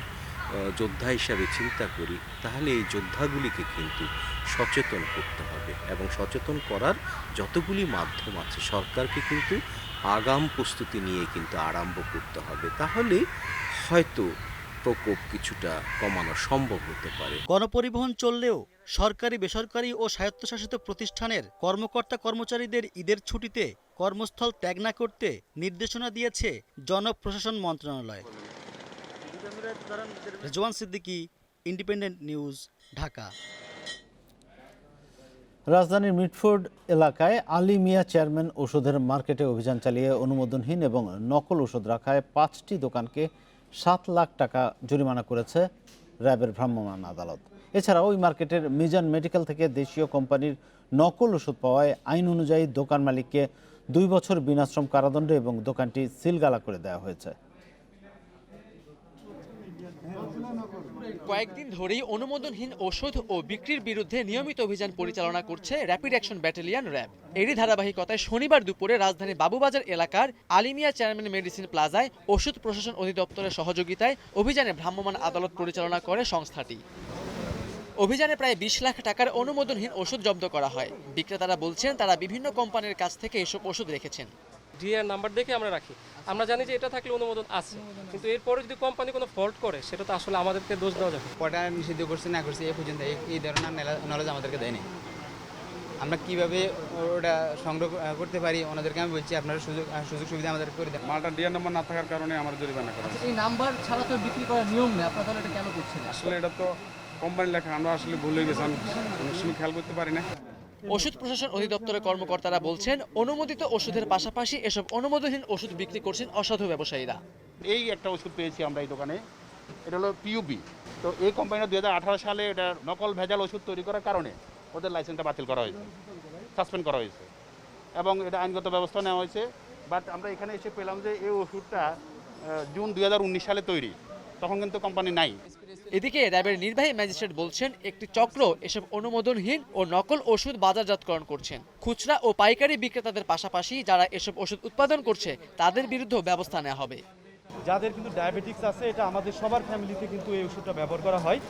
যোদ্ধা হিসাবে চিন্তা করি, তাহলে এই যোদ্ধাগুলিকে কিন্তু সচেতন করতে হবে এবং সচেতন করার যতগুলি মাধ্যম আছে সরকারকে কিন্তু আগাম প্রস্তুতি নিয়ে কিন্তু আরম্ভ করতে হবে। তাহলে হয়তো প্রকোপ কিছুটা কমানো সম্ভব হতে পারে। গণপরিবহন চললেও সরকারি, বেসরকারি ও স্বায়ত্তশাসিত প্রতিষ্ঠানের কর্মকর্তা কর্মচারীদের ঈদের ছুটিতে কর্মস্থল ত্যাগ না করতে নির্দেশনা দিয়েছে জনপ্রশাসন মন্ত্রণালয়। Rezwan Siddiqui, independent news, Dhaka. রাজধানীর মিটফোর্ড এলাকায় আলী মিয়া চেয়ারম্যান ওষুধের মার্কেটে অভিযান চালিয়ে অনুমোদনহীন এবং নকল ওষুধ রাখায় 5টি দোকানকে 7 লাখ টাকা জরিমানা করেছে র্যাবের ভ্রাম্যমাণ আদালত। এছাড়া ওই মার্কেটের মিজান মেডিকেল থেকে দেশীয় কোম্পানির নকল ওষুধ পাওয়ায় আইন অনুযায়ী দোকান মালিককে 2 বছর বিনাশ্রম কারাদণ্ড এবং দোকানটি সিলগালা করে দেওয়া হয়েছে। কয়েকদিন ধরেই অনুমোদনহীন ওষুধ ও বিক্রির বিরুদ্ধে নিয়মিত অভিযান পরিচালনা করছে র্যাপিড অ্যাকশন ব্যাটালিয়ন র্যাব। এরই ধারাবাহিকতায় শনিবার দুপুরে রাজধানীর বাবুবাজার এলাকার আলিমিয়া চেয়ারম্যান মেডিসিন প্লাজায় ওষুধ প্রশাসন অধিদপ্তরের সহযোগিতায় অভিযানে ভ্রাম্যমাণ আদালত পরিচালনা করে সংস্থাটি। অভিযানে প্রায় 20 লাখ টাকার অনুমোদনহীন ওষুধ জব্দ করা হয়। বিক্রেতারা বলছেন তারা বিভিন্ন কোম্পানির কাছ থেকে এসব ওষুধ রেখেছেন। ডিআর নাম্বার দেখে আমরা রাখি, আমরা জানি যে এটা থাকলে অনুমোদন আছে, কিন্তু এরপরে যদি কোম্পানি কোনো ফল্ট করে সেটা তো আসলে আমাদেরকে দোষ দেওয়া যাবে। কটা নিষিদ্ধ করছে না করছে এ পর্যন্ত এই ধরনের নলেজ আমাদেরকে দেয়নি। আমরা কিভাবে ওটা সংগ্রহ করতে পারি ওনাদেরকে আমি বলছি আপনারা সুযোগ সুবিধা আমাদের করে দেন। মালটা ডিআর নাম্বার না থাকার কারণে আমার জরিমানা করা। এই নাম্বার ছাড়া তো বিক্রি করার নিয়ম নেই, আপনারা তাহলে এটা কেন করছেন? আসলে এটা তো কোম্পানি লেখা, আমরা আসলে ভুলে গেছিলাম, অনেক সময় খেয়াল করতে পারি না। ওষুধ প্রশাসন অধিদপ্তরের কর্মকর্তারা বলছেন অনুমোদিত ওষুধের পাশাপাশি এসব অনুমোদনহীন ওষুধ বিক্রি করছেন অসাধু ব্যবসায়ীরা। এই একটা ওষুধ পেয়েছি আমরা এই দোকানে, এটা হলো পিইউবি। তো এই কোম্পানিটা 2018 সালে এটা নকল ভেজাল ওষুধ তৈরি করার কারণে ওদের লাইসেন্সটা বাতিল করা হয়েছে, সাসপেন্ড করা হয়েছে এবং এটা আইনগত ব্যবস্থা নেওয়া হয়েছে। বাট আমরা এখানে এসে পেলাম যে এই ওষুধটা জুন 2019 সালে তৈরি, তখন কিন্তু কোম্পানি নাই। এদিকে র্যাবের নির্বাহী ম্যাজিস্ট্রেট বলছেন একটি চক্র এসব অনুমোদনহীন ও নকল ওষুধ বাজারজাতকরণ করছেন। খুচরা ও পাইকারি বিক্রেতাদের পাশাপাশি যারা এসব ওষুধ উৎপাদন করছে তাদের বিরুদ্ধেও ব্যবস্থা নেওয়া হবে। যাদের কিন্তু ডায়াবেটিক্স আছে, এটা আমাদের সবার ফ্যামিলিতে কিন্তু এই ওষুধটা ব্যবহার করা হয়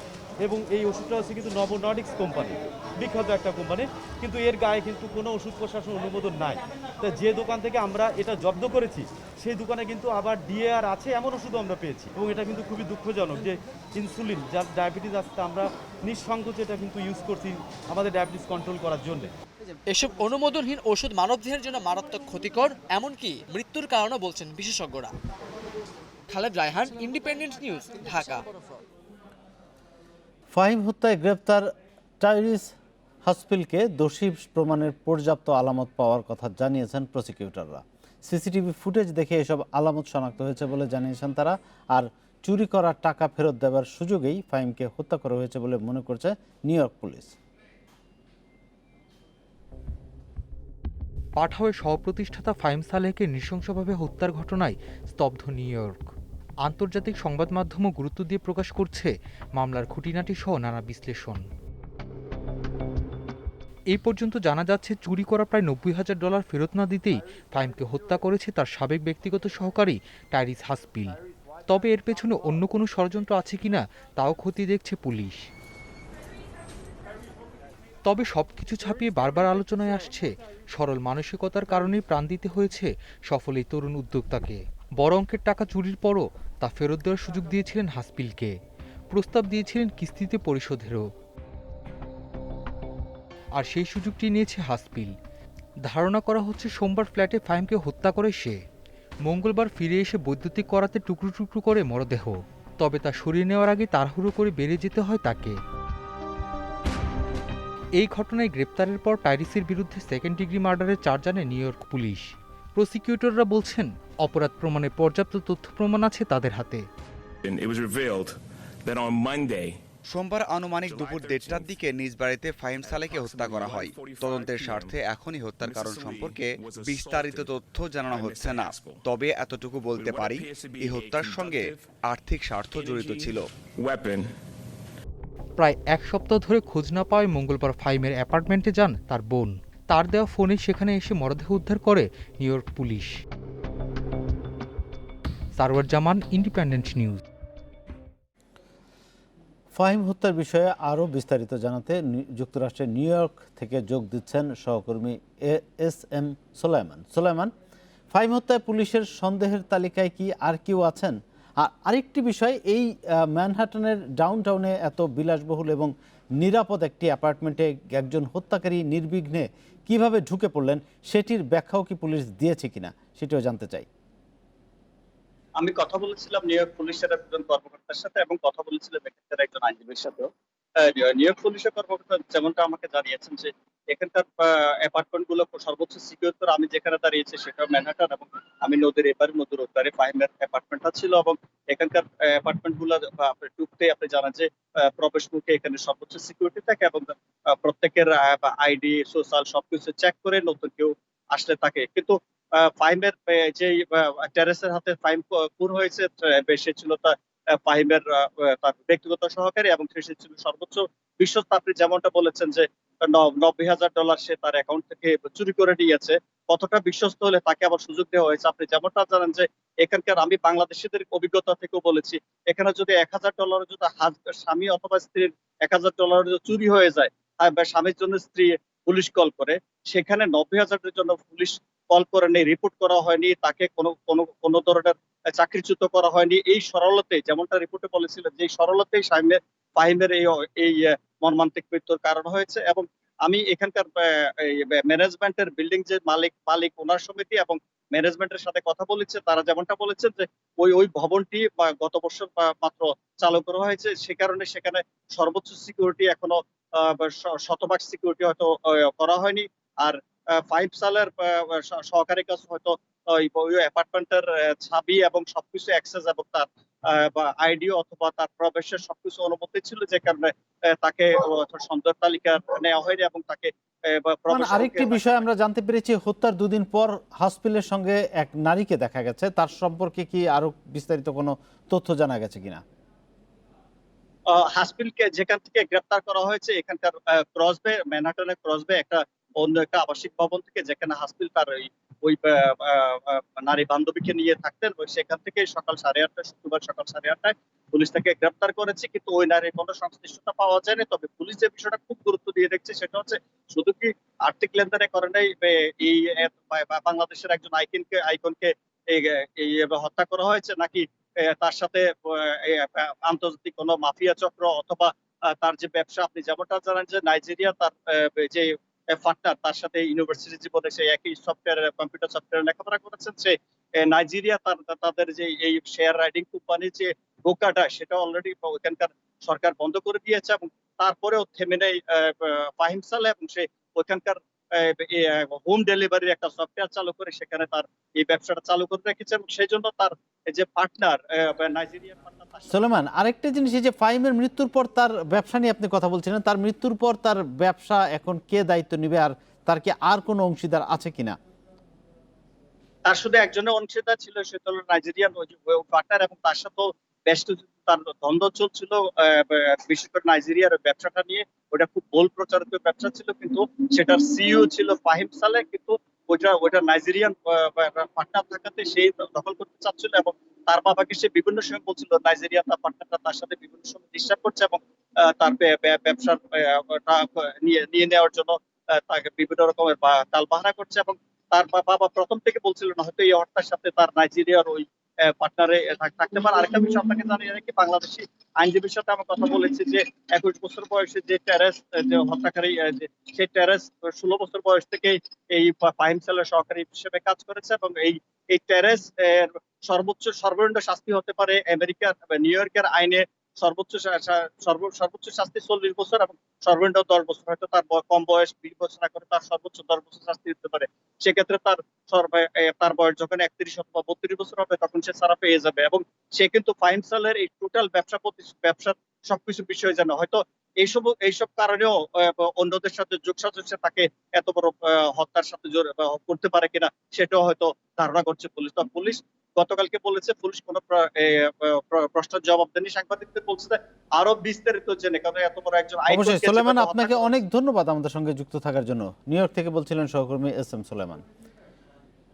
এবং এই ওষুধটা হচ্ছে কিন্তু নভো নর্ডিক্স কোম্পানি, বিখ্যাত একটা কোম্পানি, কিন্তু এর গায়ে কিন্তু কোনো ওষুধ প্রশাসন অনুমোদন নাই। তো যে দোকান থেকে আমরা এটা জব্দ করেছি সেই দোকানে কিন্তু আবার ডিএআর আছে এমন ওষুধও আমরা পেয়েছি এবং এটা কিন্তু খুবই দুঃখজনক যে ইনসুলিন যার ডায়াবেটিস আছে আমরা নিঃসংকোচে এটা কিন্তু ইউজ করছি আমাদের ডায়াবেটিস কন্ট্রোল করার জন্য। এসব অনুমোদনহীন ওষুধ মানবদেহের জন্য মারাত্মক ক্ষতিকর, এমনকি মৃত্যুর কারণও বলছেন বিশেষজ্ঞরা। Khaled Raihan, independent news, Dhaka. ফাহিম হত্যায় গ্রেপ্তার টাইরিস হাসপিলকে দোষী প্রমাণের পর্যাপ্ত আলামত পাওয়ার কথা জানিয়েছেন প্রসিকিউটররা। সিসিটিভি ফুটেজ দেখে এসব আলামত শনাক্ত হয়েছে বলে জানিয়েছেন তারা। আর চুরি করা টাকা ফেরত দেওয়ার সুযোগেই ফাহিমকে হত্যা করা হয়েছে বলে মনে করছে নিউ ইয়র্ক পুলিশ। পাঠাওয়ের সহপ্রতিষ্ঠাতা ফাহিম সালেহকে নৃশংসভাবে হত্যার ঘটনায় স্তব্ধ নিউ ইয়র্ক। আন্তর্জাতিক সংবাদ মাধ্যমও গুরুত্ব দিয়ে প্রকাশ করছে মামলার খুঁটিনাটি সহ নানা বিশ্লেষণ। এই পর্যন্ত জানা যাচ্ছে চুরি করা প্রায় $90,000 ফেরত না দিতেই ফাহিমকে হত্যা করেছে তার সাবেক ব্যক্তিগত সহকারী টাইরিস হাসপিল। তবে এর পেছনে অন্য কোনো ষড়যন্ত্র আছে কিনা তাও খতিয়ে দেখছে পুলিশ। তবে সবকিছু ছাপিয়ে বারবার আলোচনায় আসছে সরল মানসিকতার কারণেই প্রাণ দিতে হয়েছে সফল এই তরুণ উদ্যোক্তাকে। বড় অঙ্কের টাকা চুরির পরও তা ফেরত দেওয়ার সুযোগ দিয়েছিলেন হাসপিলকে, প্রস্তাব দিয়েছিলেন কিস্তিতে পরিশোধেরও। আর সেই সুযোগটি নিয়েছে হাসপিল। ধারণা করা হচ্ছে সোমবার ফ্ল্যাটে ফাহিমকে হত্যা করে সে। মঙ্গলবার ফিরে এসে বৈদ্যুতিক করাতে টুকরো টুকরো করে মরদেহ, তবে তা সরিয়ে নেওয়ার আগে তাড়াহুড়ো করে বেরিয়ে যেতে হয় তাকে। এই ঘটনায় গ্রেপ্তারের পর টাইরিসের বিরুদ্ধে সেকেন্ড ডিগ্রি মার্ডারের চার্জ আনে নিউ ইয়র্ক পুলিশ। প্রসিকিউটররা বলছেন অপরাধ প্রমাণে পর্যাপ্ত তথ্য প্রমাণ আছে তাদের হাতে। সোমবার আনুমানিক দুপুর 1:30টার দিকে নিজ বাড়িতে ফাহিম সালেহকে হত্যা করা হয়। তদন্তের স্বার্থে এখনই হত্যার কারণ সম্পর্কে বিস্তারিত তথ্য জানানো হচ্ছে না, তবে এতটুকু বলতে পারি এই হত্যার সঙ্গে আর্থিক স্বার্থ জড়িত ছিল। প্রায় 1 সপ্তাহ ধরে খোঁজ না পাওয়ায় মঙ্গলবার ফাহিমের অ্যাপার্টমেন্টে যান তার বোন। তার দেওয়া ফোনে সেখানে এসে মরদেহ উদ্ধার করে নিউ ইয়র্ক পুলিশ। সারওয়ার জামান, ইন্ডিপেন্ডেন্ট নিউজ। ফাহিম হত্যার বিষয়ে আরও বিস্তারিত জানাতে যুক্তরাষ্ট্রের নিউ ইয়র্ক থেকে যোগ দিচ্ছেন সহকর্মী এস.এম. সোলাইমান। ফাহিম হত্যায় পুলিশের সন্দেহের তালিকায় কি আর কেউ আছেন? আর আরেকটি বিষয়, এই ম্যানহাটনের ডাউনটাউনে এত বিলাসবহুল এবং নিরাপদ একটি অ্যাপার্টমেন্টে একজন হত্যাকারী নির্বিঘ্নে কিভাবে ঢুকে পড়লেন সেটির ব্যাখ্যাও কি পুলিশ দিয়েছে কিনা সেটিও জানতে চাই। আমি কথা বলেছিলাম নিউ ইয়র্ক পুলিশের একজন কর্মকর্তার সাথে এবং কথা বলেছিলাম এক্ষেত্রে একজন আইনজীবীর সাথেও। নিউ ইয়র্ক পুলিশের কর্মকর্তা যেমনটা আমাকে জানিয়েছেন যে এখানকার অ্যাপার্টমেন্ট গুলো সর্বোচ্চ সিকিউর করে। আমি যেখানে দাঁড়িয়েছি সেটা ম্যানহাটন, এবং আমি নদীর এপারে নদীর ওপারে ফাহিমের অ্যাপার্টমেন্টটা ছিল, এবং এখানকার অ্যাপার্টমেন্ট গুলো আপনি ঢুকতে আপনি জানেন যে প্রবেশ মুখে এখানে সর্বোচ্চ সিকিউরিটি থাকে, এবং প্রত্যেকের আইডি সোশ্যাল সবকিছু চেক করে নতুন কেউ আসলে থাকে। কিন্তু ফাহিমের যে টেরেসের হাতে ফাহিম খুন হয়েছে, সে ছিল ফাহিমের তার ব্যক্তিগত সহকারী, এবং সে ছিল সর্বোচ্চ বিশ্বস্ত। আপনি যেমনটা বলেছেন যে $90,000 সে তার অ্যাকাউন্ট থেকে চুরি করে নিয়েছে, কতটা বিশ্বস্ত হলে তাকে আবার সুযোগ দেওয়া হয়েছে। আপনি যেমনটা জানেন যে এখানকার, আমি বাংলাদেশিদের অভিজ্ঞতা থেকেও বলেছি, এখানে যদি $1,000 যদি স্বামী অথবা স্ত্রীর $1,000 চুরি হয়ে যায়, বা স্বামীর জন্য স্ত্রী পুলিশ কল করে, সেখানে 90,000-এর জন্য পুলিশ কল করে নেই, রিপোর্ট করা হয়নি, তাকে কোনো ধরনের চাকরিচ্যুত করা হয়নি। এই সরলতে, যেমনটা রিপোর্টে বলেছিল, যে এই সরলতেই ফাহিমের এই মর্মান্তিক মৃত্যুর কারণ হয়েছে। এবং আমি এখানকার ম্যানেজমেন্টের বিল্ডিং যে মালিক ওনার সমিতি এবং ম্যানেজমেন্টের সাথে কথা বলেছে, তারা যেমনটা বলেছেন যে ওই ভবনটি গত বছর মাত্র চালু করা হয়েছে, সে কারণে সেখানে সর্বোচ্চ সিকিউরিটি এখনো শতভাগ সিকিউরিটি হয়তো করা হয়নি। আর ফাহিম সালের সহকারী কাছে হয়তো ওই অ্যাপার্টমেন্টের চাবি এবং সবকিছু অ্যাক্সেস এবং তার আইডি অথবা তার প্রবেশের সবকিছু অনুমতি ছিল, যে কারণে তাকে সন্দেহ তালিকা নেওয়া হয়নি এবং তাকে আরেকটি বিষয় আমরা জানতে পেরেছি, হত্যার দুদিন পর হাসপিলের সঙ্গে এক নারীকে দেখা গেছে, তার সম্পর্কে কি আরো বিস্তারিত কোনো তথ্য জানা গেছে কিনা? হাসপিলকে যেখান থেকে গ্রেপ্তার করা হয়েছে, এখানকার ক্রসবে, ম্যানহাটনের ক্রসবে অন্য একটা আবাসিক ভবন থেকে, যেখানে হাসপিল তার ওই নারী বান্ধবীকে নিয়ে থাকতেন, সেখান থেকে সকাল 8:30 শুক্রবার সকাল 8:30 পুলিশ তাকে গ্রেপ্তার করেছে। কিন্তু ওই নারীর কোনো সংশ্লিষ্টতা পাওয়া যায়নি। তবে পুলিশ যে বিষয়টা খুব গুরুত্ব দিয়ে দেখছে, সেটা হচ্ছে শুধু কি আর্থিক লেনদেনের কারণে এই বাংলাদেশের একজন আইকনকে এই হত্যা করা হয়েছে, নাকি তার সাথে আন্তর্জাতিক কোনো মাফিয়া চক্র অথবা তার যে ব্যবসা। আপনি যেমনটা জানেন যে নাইজেরিয়া তার যে পার্টনার, তার সাথে ইউনিভার্সিটি জীবনে সেই একই কম্পিউটার সফটওয়্যার লেখাপড়া করেছেন, সে নাইজেরিয়া তাদের যে এই শেয়ার রাইডিং কোম্পানি যে গোকাটা, সেটা অলরেডি ওখানকার সরকার বন্ধ করে দিয়েছে, এবং তারপরেও থেমে নেই ফাহিম সালেহ, এবং সে ওখানকার হোম ডেলিভারির একটা সফটওয়্যার চালু করে সেখানে তার এই ব্যবসাটা চালু করে রেখেছে, এবং সেই জন্য তার যে পার্টনার নাইজেরিয়ার পার্টনার। সুলেমান, আরেকটা জিনিস, এই যে ফাহিমের মৃত্যুর পর তার ব্যবসা নিয়ে আপনি কথা বলছিলেন, তার মৃত্যুর পর তার ব্যবসা এখন কে দায়িত্ব নেবে, আর তার কি আর কোনো অংশীদার আছে কিনা? তার শুধু একজনের অংশীদার ছিল, সেটা হলো নাইজেরিয়ান পার্টনার, এবং তার সাথেও বেশ কিছু তার দ্বন্দ্ব চলছিল, বিশেষ করে নাইজেরিয়ার ব্যবসাটা নিয়ে। ওটা খুব বল প্রচারিত ব্যবসা ছিল, কিন্তু সেটার সিইও ছিল ফাহিম সালেহ, কিন্তু ওটা নাইজেরিয়ান পার্টনার থাকাতে সেই দখল করতে চাচ্ছিল, এবং তার বাবাকে সে বিভিন্ন সময় বলছিল নাইজেরিয়া তার পার্টনারটা তার সাথে বিভিন্ন সময় ডিস্টার্ব করছে, এবং তার ব্যবসার নিয়ে নেওয়ার জন্য তাকে বিভিন্ন রকমের তালবাহানা করছে। এবং তার বাবা প্রথম থেকে বলছিল না হয়তো এই হত্যার সাথে তার নাইজেরিয়ার ওই পার্টনারে থাকতে পারে। আরেকটা বিষয় আপনাকে জানিয়ে রাখি, বাংলাদেশি আইনজীবীর সাথে আমি কথা বলেছি যে 21 বছর বয়সে যে টেরেস, যে হত্যাকারী, সেই টেরেস 16 বছর বয়স থেকে এই ফাহিম সালের সহকারী হিসেবে কাজ করেছে, এবং এই টেরেস সর্বনিম্ন শাস্তি হতে পারে আমেরিকার নিউ ইয়র্কের আইনে সর্বোচ্চ শাস্তি 40 বছর এবং সর্বনিম্ন 10 বছর। হয়তো তার কম বয়স 20 বছর না করে তার সর্বোচ্চ 10 বছর শাস্তি দিতে পারে। সেক্ষেত্রে তার বয়স যখন 31 অথবা 32 বছর হবে, তখন সে ছাড়া পেয়ে যাবে। এবং সে কিন্তু ফাহিম সালের এই টোটাল ব্যবসার সবকিছু বিষয় জানে। হয়তো এইসব কারণেও অন্যদের সাথে যোগসাজশে তাকে এত বড় হত্যার সাথে করতে পারে কিনা, সেটাও হয়তো ধারণা করছে পুলিশ। তো পুলিশ গতকালকে বলেছে, পুলিশ কোনো প্রশ্নের জবাব দেয়নি। সাংবাদিকদের বলছে যে আরো বিস্তারিত জেনে, কারণ এত বড় একজন অবশ্যই সুলেমান, আপনাকে অনেক ধন্যবাদ আমাদের সঙ্গে যুক্ত থাকার জন্য। নিউ ইয়র্ক থেকে বলছিলেন সহকর্মী SM সুলেমান।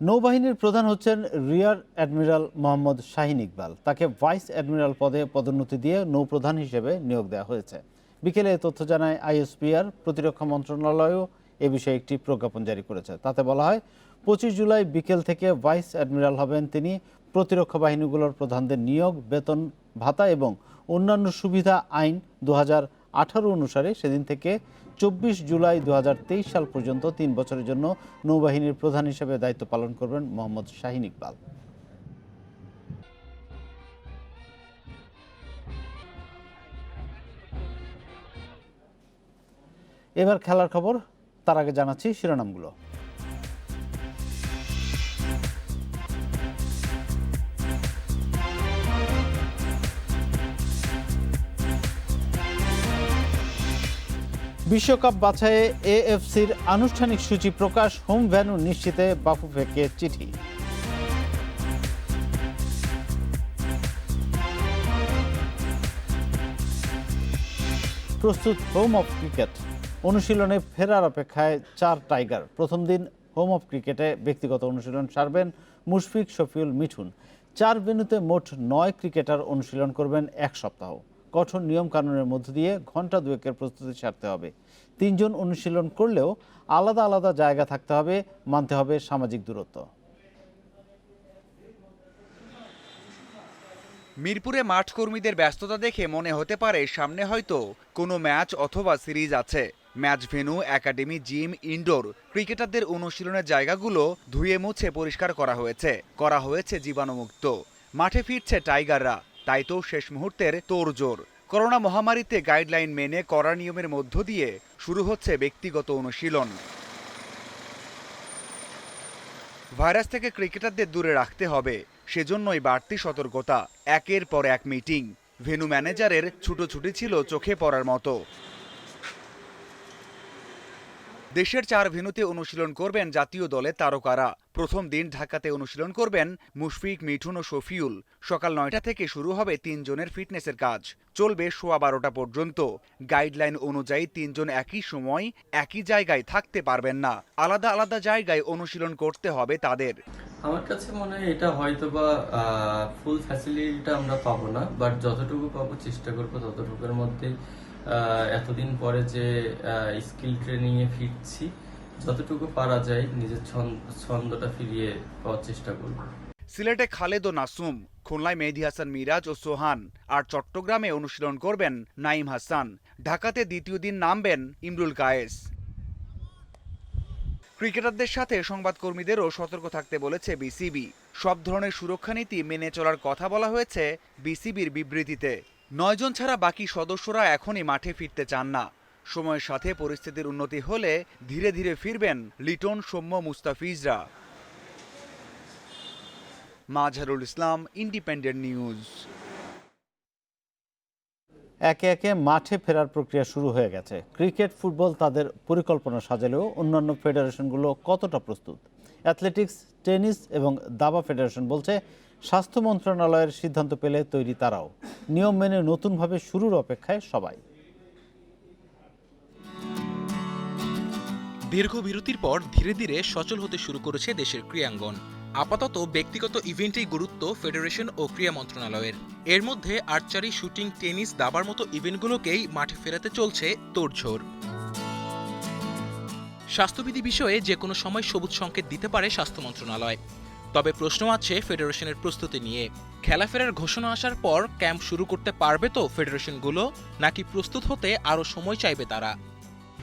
নৌবাহিনীর প্রধান হচ্ছেন রিয়ার অ্যাডমিরাল মোহাম্মদ শাহিন ইকবাল। তাকে ভাইস অ্যাডমিরাল পদে পদোন্নতি দিয়ে নৌপ্রধান হিসেবে নিয়োগ দেওয়া হয়েছে। বিকেলে এ তথ্য জানায় ISPR। প্রতিরক্ষা মন্ত্রণালয়ও এ বিষয়ে একটি প্রজ্ঞাপন জারি করেছে। তাতে বলা হয় 25 জুলাই বিকেল থেকে ভাইস অ্যাডমিরাল হবেন তিনি। প্রতিরক্ষা বাহিনীগুলোর প্রধানদের নিয়োগ, বেতন ভাতা এবং অন্যান্য সুবিধা আইন 2018 অনুসারে সেদিন থেকে 24 জুলাই 2023 সাল পর্যন্ত 3 বছরের জন্য নৌবাহিনীর প্রধান হিসেবে দায়িত্ব পালন করবেন মোহাম্মদ শাহিন ইকবাল। এবার খেলার খবর। তার আগে জানাচ্ছি শিরোনামগুলো। বিশ্বকাপ বাছাইয়ে এএফসির আনুষ্ঠানিক সূচি প্রকাশ, হোম ভেন্যু নিশ্চিতে বাফুফেকে চিঠি। প্রস্তুত হোম অফ ক্রিকেট, অনুশীলনে ফেরার অপেক্ষায় 4 টাইগার। প্রথম দিন হোম অফ ক্রিকেটে ব্যক্তিগত অনুশীলন সারবেন মুশফিক, শফিউল, মিঠুন। 4 ভেন্যুতে মোট 9 ক্রিকেটার অনুশীলন করবেন 1 সপ্তাহ। কঠোর নিয়মকানুনের মধ্য দিয়ে ঘণ্টা 2 প্রস্তুতি সারতে হবে। 3 জন অনুশীলন করলেও আলাদা আলাদা জায়গা থাকতে হবে, মানতে হবে সামাজিক দূরত্ব। মিরপুরে মাঠ কর্মীদের ব্যস্ততা দেখে মনে হতে পারে সামনে হয়তো কোনো ম্যাচ অথবা সিরিজ আছে। Match venue, academy, gym, indoor ক্রিকেটারদের অনুশীলনের জায়গাগুলো ধুয়ে মুছে পরিষ্কার করা হয়েছে জীবাণুমুক্ত। মাঠে ফিরছে টাইগাররা, তাই তো শেষ মুহূর্তের তোড়জোড়। করোনা মহামারীতে গাইডলাইন মেনে কড়া নিয়মের মধ্য দিয়ে শুরু হচ্ছে ব্যক্তিগত অনুশীলন। ভাইরাস থেকে ক্রিকেটারদের দূরে রাখতে হবে, সেজন্যই বাড়তি সতর্কতা। একের পর এক মিটিং, ভেন্যু ম্যানেজারের ছুটোছুটি ছিল চোখে পড়ার মতো। দেশের 4 ভেন্যুতে অনুশীলন করবেন জাতীয় দলের তারকারা। প্রথম দিন ঢাকাতে অনুশীলন করবেন মুশফিক, মিঠুন ও শফিউল। সকাল 9টা থেকে শুরু হবে 3 জনের ফিটনেসের কাজ, চলবে সোয়া 12টা পর্যন্ত। গাইডলাইন অনুযায়ী 3 জন একই সময় একই জায়গায় থাকতে পারবেন না, আলাদা আলাদা জায়গায় অনুশীলন করতে হবে তাদের। আমার কাছে মনে হয় এটা হয়তো বা ফুল ফ্যাসিলিটিটা আমরা পাবো না, বাট যতটুকু পাবো চেষ্টা করবো ততটুকুর মধ্যে। এতদিন পরে যে স্কিল ট্রেনিং এ ফিরছি, যতটুকু পারা যায় নিজের ছন্দটা ফিরিয়ে পাওয়ার চেষ্টা করব। সিলেটে খালেদ ও নাসুম, খুলনায় মেহেদী হাসান মিরাজ ও সোহান, আর চট্টগ্রামে অনুশীলন করবেন নাইম হাসান। ঢাকাতে দ্বিতীয় দিন নামবেন ইমরুল কায়েস। ক্রিকেটারদের সাথে সংবাদকর্মীদেরও সতর্ক থাকতে বলেছে বিসিবি। সব ধরনের সুরক্ষা নীতি মেনে চলার কথা বলা হয়েছে বিসিবির বিবৃতিতে। 9 জন ছাড়া বাকি সদস্যরা এখনই মাঠে ফিরতে চান না। সময়ের সাথে পরিস্থিতির উন্নতি হলে ধীরে ধীরে ফিরবেন লিটন, সৌম্য, মুস্তাফিজরা। Mazharul Islam, independent news. একে একে মাঠে ফেরার প্রক্রিয়া শুরু হয়ে গেছে। ক্রিকেট, ফুটবল তাদের পরিকল্পনা সাজালেও অন্যান্য ফেডারেশনগুলো কতটা প্রস্তুত? অ্যাথলেটিক্স, টেনিস এবং দাবা ফেডারেশন বলছে স্বাস্থ্য মন্ত্রণালয়ের সিদ্ধান্ত পেলে তৈরি তারাও। নিয়ম মেনে নতুনভাবে শুরুর অপেক্ষায় সবাই। দীর্ঘ বিরতির পর ধীরে ধীরে সচল হতে শুরু করেছে দেশের ক্রীড়াঙ্গন। আপাতত ব্যক্তিগত ইভেন্টেই গুরুত্ব ফেডারেশন ও ক্রীড়া মন্ত্রণালয়ের। এর মধ্যে আর্চারি, শুটিং, টেনিস, দাবার মতো ইভেন্টগুলোকেই মাঠে ফেরাতে চলছে তোড়জোড়। স্বাস্থ্যবিধি বিষয়ে যে কোনো সময় সবুজ সংকেত দিতে পারে স্বাস্থ্য মন্ত্রণালয়। তবে প্রশ্ন আছে ফেডারেশনের প্রস্তুতি নিয়ে। খেলা ফেরার ঘোষণা আসার পর ক্যাম্প শুরু করতে পারবে তো ফেডারেশনগুলো, নাকি প্রস্তুত হতে আরও সময় চাইবে তারা?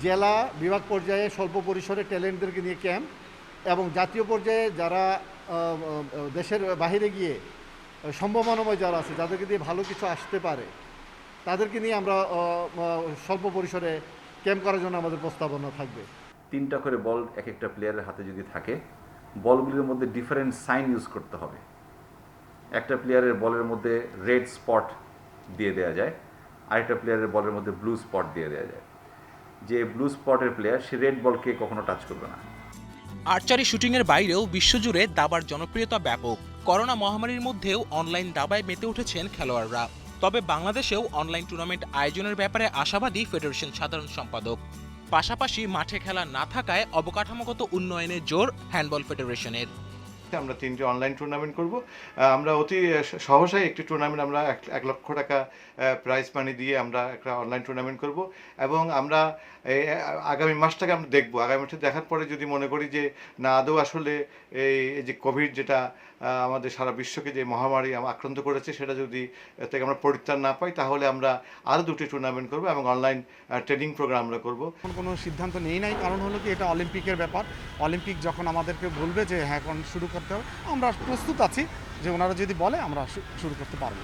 জেলা, বিভাগ পর্যায়ে স্বল্প পরিসরে ট্যালেন্টদেরকে নিয়ে ক্যাম্প, এবং জাতীয় পর্যায়ে যারা দেশের বাইরে গিয়ে সম্ভাবনাময় যারা আছে, যাদেরকে দিয়ে ভালো কিছু আসতে পারে, তাদেরকে নিয়ে আমরা স্বল্প পরিসরে ক্যাম্প করার জন্য আমাদের প্রস্তাবনা থাকবে। 3টা করে বল এক একটা প্লেয়ারের হাতে যদি থাকে, বলগুলির মধ্যে ডিফারেন্ট সাইন ইউজ করতে হবে। একটা প্লেয়ারের বলের মধ্যে রেড স্পট দিয়ে দেওয়া যায়, আরেকটা প্লেয়ারের বলের মধ্যে ব্লু স্পট দিয়ে দেওয়া যায়। যে ব্লু স্পটের প্লেয়ার, সে রেড বলকে কখনো টাচ করবে না। আর্চারি, শুটিংয়ের বাইরেও বিশ্বজুড়ে দাবার জনপ্রিয়তা ব্যাপক। করোনা মহামারীর মধ্যেও অনলাইন দাবায় মেতে উঠেছেন খেলোয়াড়রা। তবে বাংলাদেশেও অনলাইন টুর্নামেন্ট আয়োজনের ব্যাপারে আশাবাদী ফেডারেশন সাধারণ সম্পাদক। পাশাপাশি মাঠে খেলা না থাকায় অবকাঠামোগত উন্নয়নের জোর হ্যান্ডবল ফেডারেশনের। আমরা 3টে অনলাইন টুর্নামেন্ট করব। আমরা অতি সহসাই একটি টুর্নামেন্ট, আমরা 1 লক্ষ টাকা প্রাইজ মানি দিয়ে আমরা একটা অনলাইন টুর্নামেন্ট করব, এবং আমরা আগামী মাসটাকে আমরা দেখব। আগামী মাসে দেখার পরে যদি মনে করি যে না, আদৌ আসলে এই যে কোভিড, যেটা আমাদের সারা বিশ্বকে যে মহামারী আক্রান্ত করেছে, সেটা যদি থেকে আমরা পরিত্রাণ না পাই, তাহলে আমরা আরও 2টি টুর্নামেন্ট করব এবং অনলাইন ট্রেনিং প্রোগ্রাম আমরা করব। কোনো সিদ্ধান্ত নেই নাই, কারণ হলো কি এটা অলিম্পিকের ব্যাপার। অলিম্পিক যখন আমাদেরকে বলবে যে হ্যাঁ এখন শুরু করতে হবে, আমরা প্রস্তুত আছি যে ওনারা যদি বলে আমরা শুরু করতে পারবো।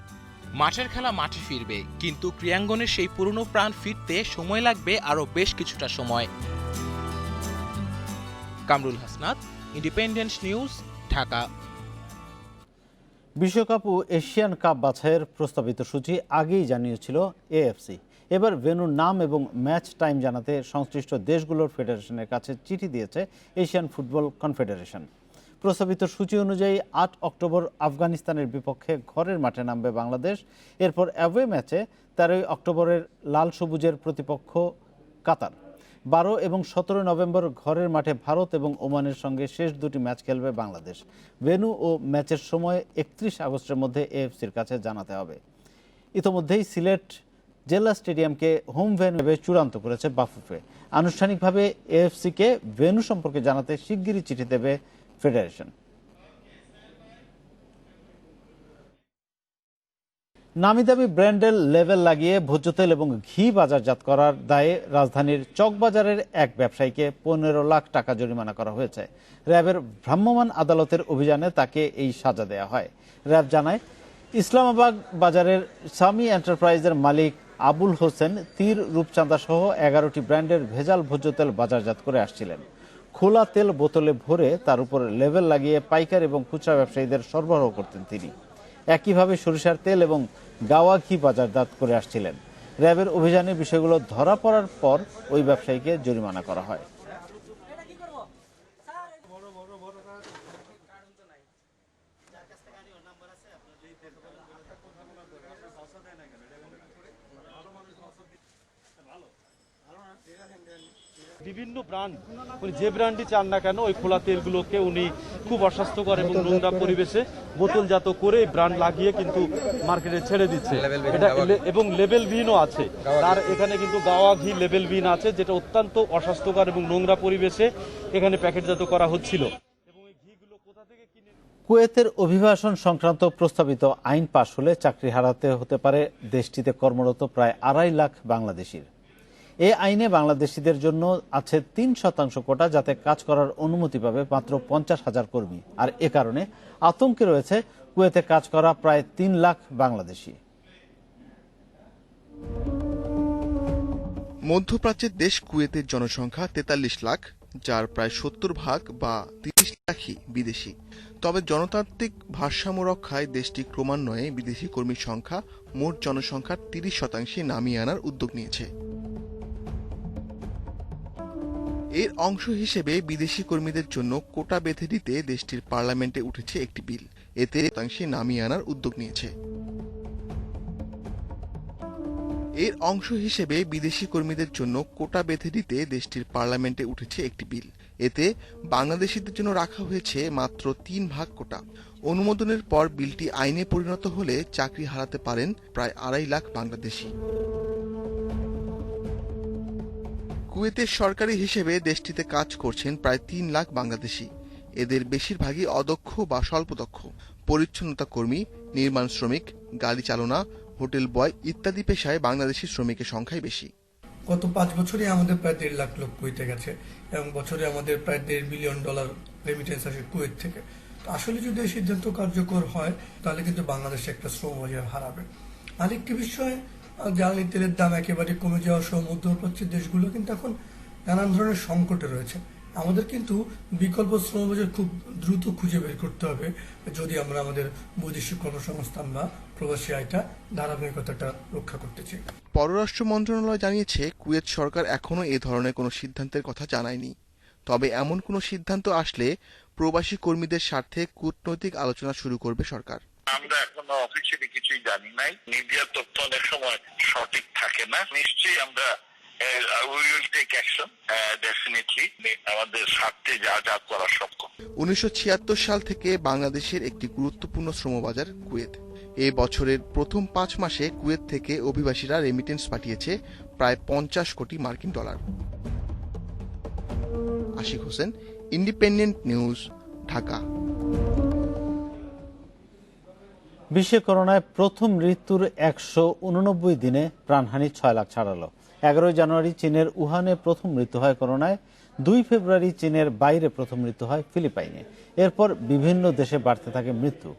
মাঠের খেলা মাঠে ফিরবে, কিন্তু ক্রীড়াঙ্গনের সেই পুরনো প্রাণ ফিরতে সময় লাগবে আরও বেশ কিছুটা সময়। Kamrul Hasnat, independent news, Dhaka. বিশ্বকাপ ও এশিয়ান কাপ বাছাইয়ের প্রস্তাবিত সূচি আগেই জানিয়েছিল এএফসি। এবার ভেন্যুর নাম এবং ম্যাচ টাইম জানাতে সংশ্লিষ্ট দেশগুলোর ফেডারেশনের কাছে চিঠি দিয়েছে এশিয়ান ফুটবল কনফেডারেশন। প্রস্তাবিত সূচি অনুযায়ী ৮ অক্টোবর আফগানিস্তানের বিপক্ষে ঘরের মাঠে নামবে বাংলাদেশ। এরপর অ্যাওয়ে ম্যাচে ১৩ অক্টোবরের লাল সবুজের প্রতিপক্ষ কাতার। ১২ এবং ১৭ নভেম্বর ঘরের মাঠে ভারত এবং ওমানের সঙ্গে শেষ দুটি ম্যাচ খেলবে বাংলাদেশ। ভেন্যু ও ম্যাচের সময় ৩১ আগস্টের মধ্যে এএফসির কাছে জানাতে হবে। ইতোমধ্যেই সিলেট জেলা স্টেডিয়ামকে হোম ভেন্যু হিসেবে চূড়ান্ত করেছে বাফুফে। আনুষ্ঠানিকভাবে এএফসিকে ভেন্যু সম্পর্কে জানাতে শিগগিরই চিঠি দেবে ফেডারেশন। নামিদামি ব্র্যান্ডের লেবেল লাগিয়ে ভোজ্য তেল এবং ঘি বাজারজাত করার দায়ে রাজধানীর চকবাজারের এক ব্যবসায়ীকে ১৫ লাখ টাকা জরিমানা করা হয়েছে। র্যাবের ভ্রাম্যমাণ আদালতের অভিযানে তাকে এই সাজা দেওয়া হয়। র্যাব জানায়, ইসলামাবাদ বাজারের সামি এন্টারপ্রাইজের মালিক আবুল হোসেন তীর, রূপচাঁদা সহ ১১টি ব্র্যান্ডের ভেজাল ভোজ্য তেল বাজারজাত করে আসছিলেন। খোলা তেল বোতলে ভরে তার উপর লেবেল লাগিয়ে পাইকার এবং খুচরা ব্যবসায়ীদের সরবরাহ করতেন তিনি। একইভাবে সরিষার তেল এবং গাওয়া ঘি বাজারজাত করে আসছিলেন। র্যাবের অভিযানে বিষয়গুলো ধরা পড়ার পর ওই ব্যবসায়ীকে জরিমানা করা হয়। বিভিন্ন ব্র্যান্ড যে ব্র্যান্ডই চান না কেন ওই খোলা তেলগুলোকে উনি খুব অস্বাস্থ্যকর এবং নোংরা পরিবেশে বোতলজাত করে ব্র্যান্ড লাগিয়ে কিন্তু মার্কেটে ছেড়ে দিচ্ছে। এটা এবং লেবেলবিহীনও আছে, তার এখানে কিন্তু গাওয়া ঘি লেবেলবিহীন আছে, যেটা অত্যন্ত অস্বাস্থ্যকর এবং নোংরা পরিবেশে এখানে প্যাকেটজাত করা হচ্ছিল। কুয়েতের অভিবাসন সংক্রান্ত প্রস্তাবিত আইন পাশ হলে চাকরি হারাতে হতে পারে দেশটিতে কর্মরত প্রায় ২.৫ লাখ বাংলাদেশির। এই আইনে বাংলাদেশিদের জন্য আছে ৩% কোটা, যাতে কাজ করার অনুমতি পাবে মাত্র ৫০,০০০ কর্মী। আর এ কারণে আতঙ্কে রয়েছে কুয়েতে কাজ করা প্রায় ৩ লাখ বাংলাদেশি। মধ্যপ্রাচ্যের দেশ কুয়েতের জনসংখ্যা ৪৩ লাখ, যার প্রায় ৭০% বা ৩০ লাখই বিদেশি। তবে জনতান্ত্রিক ভারসাম্য রক্ষায় দেশটি ক্রমান্বয়ে বিদেশি কর্মীর সংখ্যা মোট জনসংখ্যার ৩০% নামিয়ে আনার উদ্যোগ নিয়েছে। এর অংশ হিসেবে বিদেশি কর্মীদের জন্য কোটা বেঁধে দিতে দেশটির পার্লামেন্টে উঠেছে একটি বিল। এতে নামিয়ে আনার উদ্যোগ নিয়েছে। এর অংশ হিসেবে বিদেশি কর্মীদের জন্য কোটা বেঁধে দিতে দেশটির পার্লামেন্টে উঠেছে একটি বিল। এতে বাংলাদেশিদের জন্য রাখা হয়েছে মাত্র ৩ কোটা। অনুমোদনের পর বিলটি আইনে পরিণত হলে চাকরি হারাতে পারেন প্রায় ২.৫ লাখ বাংলাদেশি। কুয়েতের সরকারি হিসেবে দেশটিতে কাজ করছেন প্রায় ৩ লাখ বাংলাদেশি। এদের বেশিরভাগই অদক্ষ বা স্বল্পদক্ষ। পরিচ্ছন্নতা কর্মী, নির্মাণ শ্রমিক, গাড়ি চালনা, হোটেল বয় ইত্যাদি পেশায় বাংলাদেশি শ্রমিকের সংখ্যাই বেশি। গত ৫ বছরে আমাদের প্রায় ১.৫ লাখ লোক কুয়েতে গেছে এবং বছরে আমাদের প্রায় $1.৫ বিলিয়ন রেমিটেন্স আসে কুয়েত থেকে। আসলে যদি এই সিদ্ধান্ত কার্যকর হয় তাহলে কিন্তু বাংলাদেশে একটা শ্রম বাজার হারাবে। আরেকটি বিষয়, জ্বালানি তেলের দাম একেবারে কমে যাওয়া সহ মধ্যপ্রাচ্যের দেশগুলো কিন্তু এখন নানান ধরনের সংকটে রয়েছে। আমাদের কিন্তু বিকল্প শ্রমবাজার খুব দ্রুত খুঁজে বের করতে হবে যদি আমরা আমাদের বৈদেশিক কর্মসংস্থান বা প্রবাসী আয়টা ধারাবাহিকতাটা রক্ষা করতে চাই। পররাষ্ট্র মন্ত্রণালয় জানিয়েছে, কুয়েত সরকার এখনো এ ধরনের কোনো সিদ্ধান্তের কথা জানায়নি। তবে এমন কোনো সিদ্ধান্ত আসলে প্রবাসী কর্মীদের স্বার্থে কূটনৈতিক আলোচনা শুরু করবে সরকার। আমরা এখনো অফিসিয়ালি কিছুই জানি নাই। মিডিয়ার তথ্য অনেক সময় সঠিক থাকে না। নিশ্চয়ই আমরা we will take action, definitely আমাদের স্বার্থে যা যা করা সম্ভব। ১৯৭৬ সাল থেকে বাংলাদেশের একটি গুরুত্বপূর্ণ শ্রমবাজার কুয়েত। এ বছরের প্রথম ৫ মাসে কুয়েত থেকে অভিবাসীরা রেমিটেন্স পাঠিয়েছে প্রায় $৫০ কোটি। Ashiq Hossain, independent news, Dhaka. বিশ্বে করোনায় প্রথম মৃত্যুর ১৮৯ দিনে প্রাণহানি ৬ লাখ ছাড়ালো। ১১ জানুয়ারি চীনের উহানে প্রথম মৃত্যু হয় করোনায়। ২ ফেব্রুয়ারি চীনের বাইরে প্রথম মৃত্যু হয় ফিলিপাইনে। এরপর বিভিন্ন দেশে বাড়তে থাকে মৃত্যু।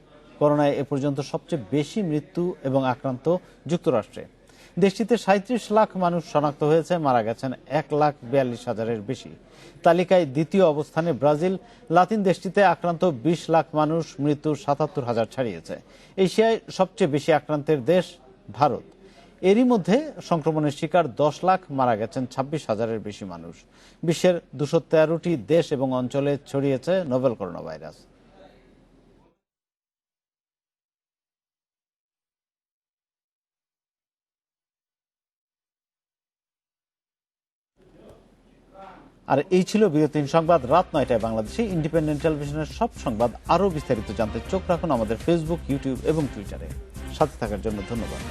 করোনায় এ পর্যন্ত সবচেয়ে বেশি মৃত্যু এবং আক্রান্ত যুক্তরাষ্ট্রে। দেশটিতে 37 লাখ মানুষ শনাক্ত হয়েছে, মারা গেছেন 1,42,000-এর বেশি। তালিকায় দ্বিতীয় অবস্থানে ব্রাজিল। লাতিন দেশটিতে আক্রান্ত 20 লাখ মানুষ, মৃত্যু 77,000 ছাড়িয়েছে। এশিয়ায় সবচেয়ে বেশি আক্রান্তের দেশ ভারত। এরই মধ্যে সংক্রমণের শিকার 10 লাখ, মারা গেছেন 26,000-এর বেশি মানুষ। বিশ্বের 213টি দেশ এবং অঞ্চলে ছড়িয়েছে নোভেল করোনা ভাইরাস। আর এই ছিল বিরতিহীন সংবাদ। রাত 9টায় বাংলাদেশে ইন্ডিপেন্ডেন্ট টেলিভিশনের সব সংবাদ আরও বিস্তারিত জানতে চোখ রাখুন আমাদের ফেসবুক, ইউটিউব এবং টুইটারে। সাথে থাকার জন্য ধন্যবাদ।